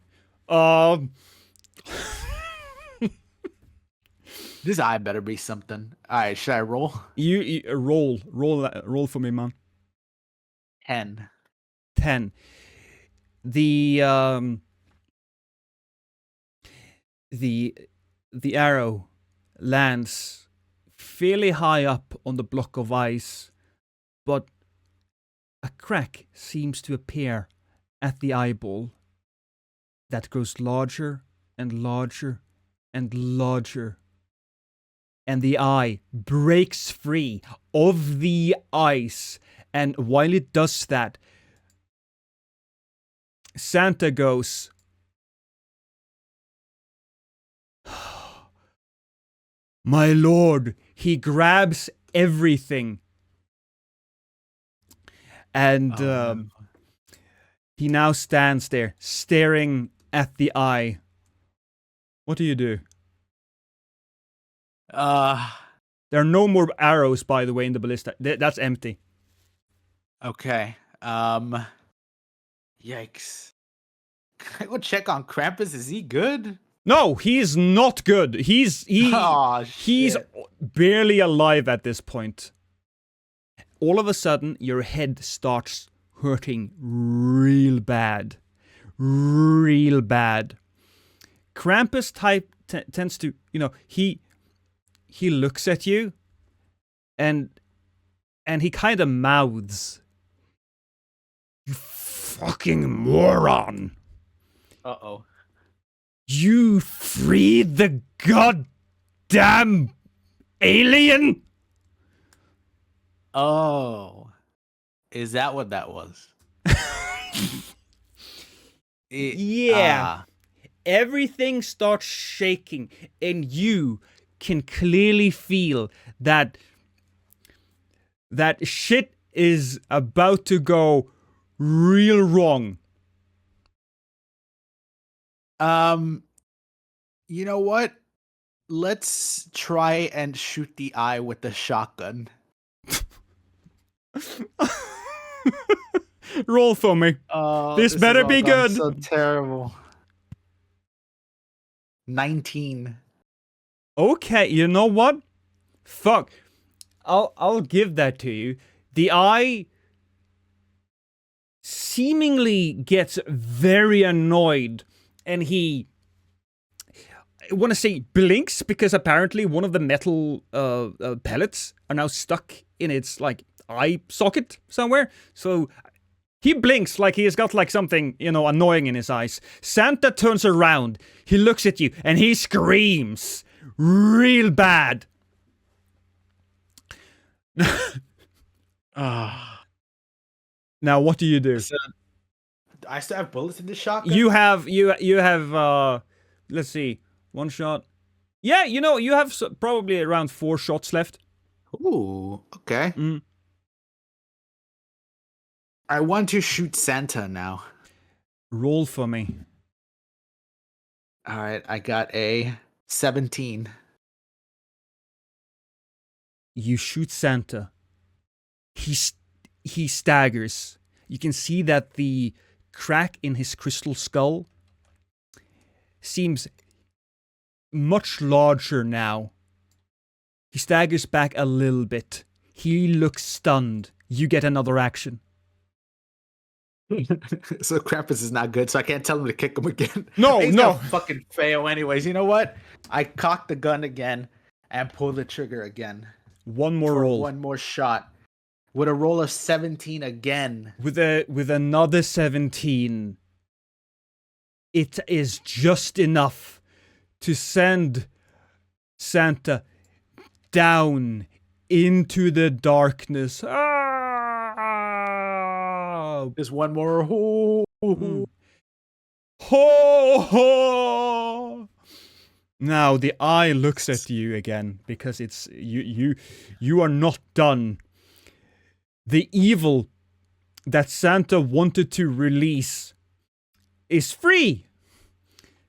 This eye better be something. All right, should I roll? You roll for me, man. 10. 10. The arrow lands fairly high up on the block of ice, but a crack seems to appear at the eyeball that grows larger and larger and larger, and the eye breaks free of the ice. And while it does that, Santa goes, "My lord." He grabs everything, and he now stands there staring at the eye. What do you do? There are no more arrows, by the way, in the ballista. That's empty. Okay. Yikes. Can I go check on Krampus? Is he good? No, he's not good. He's barely alive at this point. All of a sudden, your head starts hurting real bad. Real bad. Krampus tends to, he looks at you and he kind of mouths, "You fucking moron. Uh-oh. You freed the goddamn alien?" Oh. Is that what that was? Yeah. Everything starts shaking, and you can clearly feel that shit is about to go real wrong. You know what? Let's try and shoot the eye with the shotgun. Roll for me. This better be good. So terrible. 19. Okay, you know what? Fuck. I'll give that to you. The eye seemingly gets very annoyed, and I want to say blinks, because apparently one of the metal pellets are now stuck in its eye socket somewhere. So he blinks like he has got something annoying in his eyes. Santa turns around, he looks at you, and he screams real bad. Now what do you do? I still have bullets in the shotgun? You have let's see, one shot. Yeah, you have probably around 4 shots left. Ooh, okay. I want to shoot Santa now. Roll for me. All right, I got a 17. You shoot Santa. He staggers. You can see that the crack in his crystal skull seems much larger now. He staggers back a little bit. He looks stunned. You get another action. So Krampus is not good, so I can't tell him to kick him again. No, He's no. gonna fucking fail anyways. You know what? I cock the gun again and pull the trigger again. One more for roll. one more shot. With a roll of 17 again. With another 17. It is just enough to send Santa down into the darkness. Ah! Just one more. Ho, Ho, ho. Now the eye looks at you again because it's you are not done. The evil that Santa wanted to release is free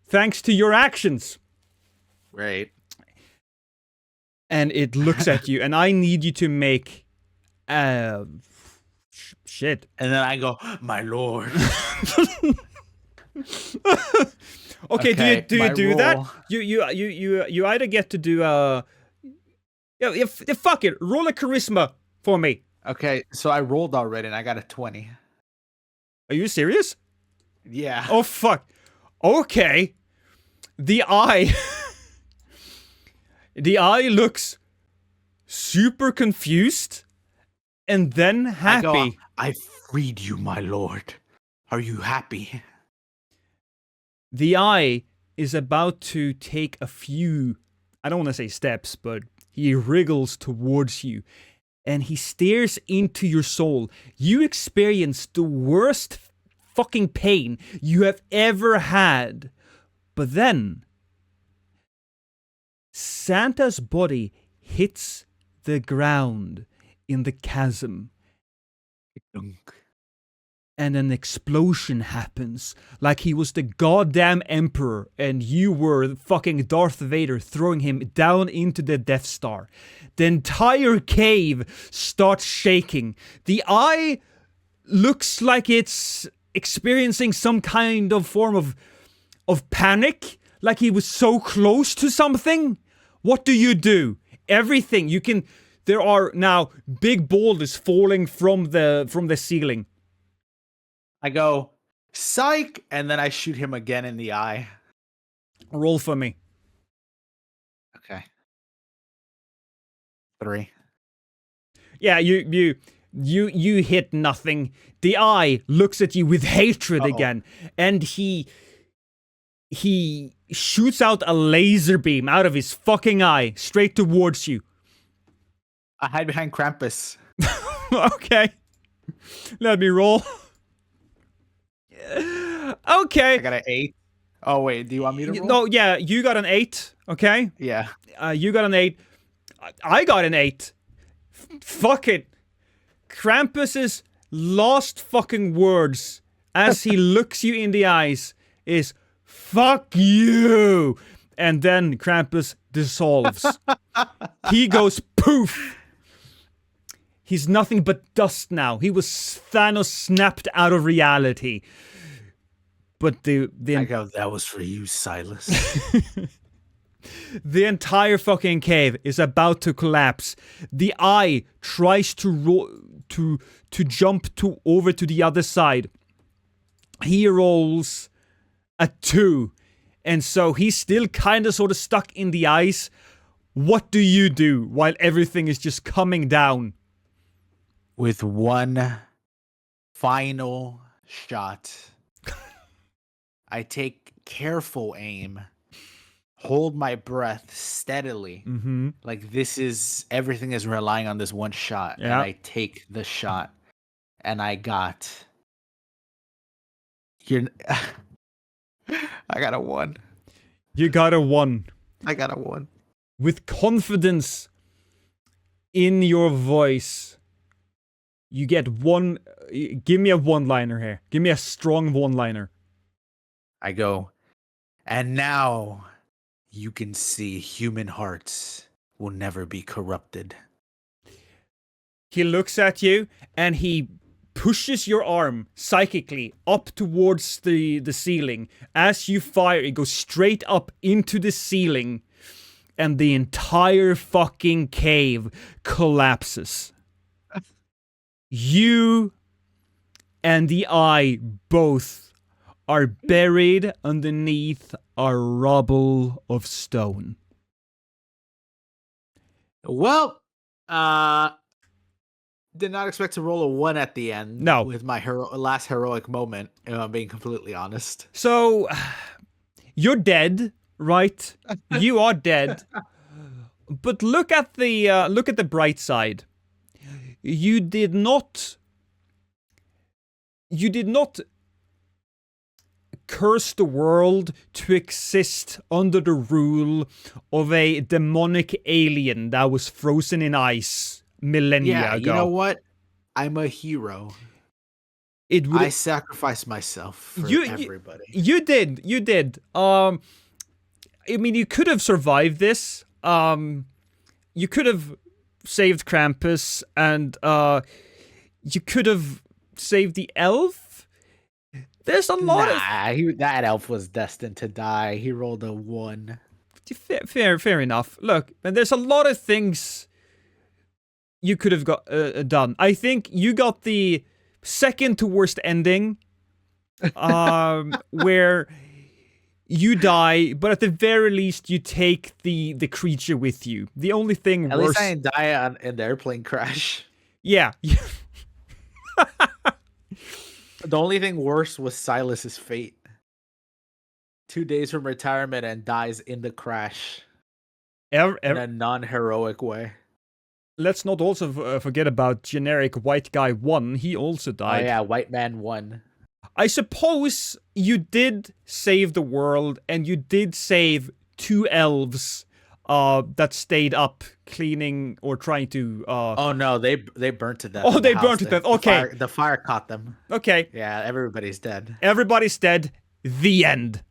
thanks to your actions. Right. And it looks at you, and I need you to make shit. And then I go, my lord. Okay, do you do roll. that? You either get to do fuck it, roll a charisma for me. Okay, so I rolled already and I got a 20. Are you serious? Yeah. Oh fuck. Okay. The eye looks super confused and then happy. I freed you, my lord. Are you happy? The eye is about to take a few, I don't want to say steps, but he wriggles towards you and he stares into your soul. You experience the worst fucking pain you have ever had. But then Santa's body hits the ground in the chasm. And an explosion happens, like he was the goddamn emperor and you were fucking Darth Vader throwing him down into the Death Star. The entire cave starts shaking. The eye looks like it's experiencing some kind of form of panic, like he was so close to something. What do? Everything you can. There are now big boulders falling from the ceiling. I go, psych, and then I shoot him again in the eye. Roll for me. Okay. 3. Yeah, you hit nothing. The eye looks at you with hatred again, and he shoots out a laser beam out of his fucking eye straight towards you. I hide behind Krampus. Okay. Let me roll. Okay. I got an 8. Oh, wait. Do you want me to roll? No, yeah, you got an 8, okay? Yeah. You got an 8. I got an 8. Fuck it. Krampus's last fucking words as he looks you in the eyes is, fuck you. And then Krampus dissolves. He goes poof. He's nothing but dust now. He was Thanos snapped out of reality. But I go, that was for you, Silas. The entire fucking cave is about to collapse. The eye tries to jump over to the other side. He rolls a 2. And so he's still kind of sort of stuck in the ice. What do you do while everything is just coming down? With one final shot, I take careful aim, hold my breath steadily. Mm-hmm. Like everything is relying on this one shot. Yeah. And I take the shot. And I got... I got a 1. You got a 1. I got a 1. With confidence in your voice, you get one. Give me a one-liner here. Give me a strong one-liner. I go, and now you can see human hearts will never be corrupted. He looks at you and he pushes your arm psychically up towards the ceiling. As you fire, it goes straight up into the ceiling and the entire fucking cave collapses. You and the eye both are buried underneath a rubble of stone. Well, did not expect to roll a 1 at the end. No. With my last heroic moment, if I'm being completely honest. So, you're dead, right? You are dead. But look at the bright side. You did not curse the world to exist under the rule of a demonic alien that was frozen in ice millennia ago. You know what? I'm a hero. I sacrificed myself for everybody. You did. I mean, you could have survived this. You could have saved Krampus, and you could have saved the elf. There's a lot of... that elf was destined to die. He rolled a 1. Fair enough. Look, and there's a lot of things you could have got done. I think you got the second to worst ending, where you die, but at the very least you take the creature with you. The only thing at worse... least I didn't die in the airplane crash. Yeah. The only thing worse was Silas's fate. 2 days from retirement and dies in the crash. In a non-heroic way. Let's not also forget about generic white guy 1. He also died. Oh yeah, white man 1. I suppose you did save the world, and you did save 2 elves that stayed up cleaning or trying to... Oh no, they burnt to death. Oh, they burnt to death. Okay. The fire caught them. Okay. Yeah, everybody's dead. Everybody's dead. The end.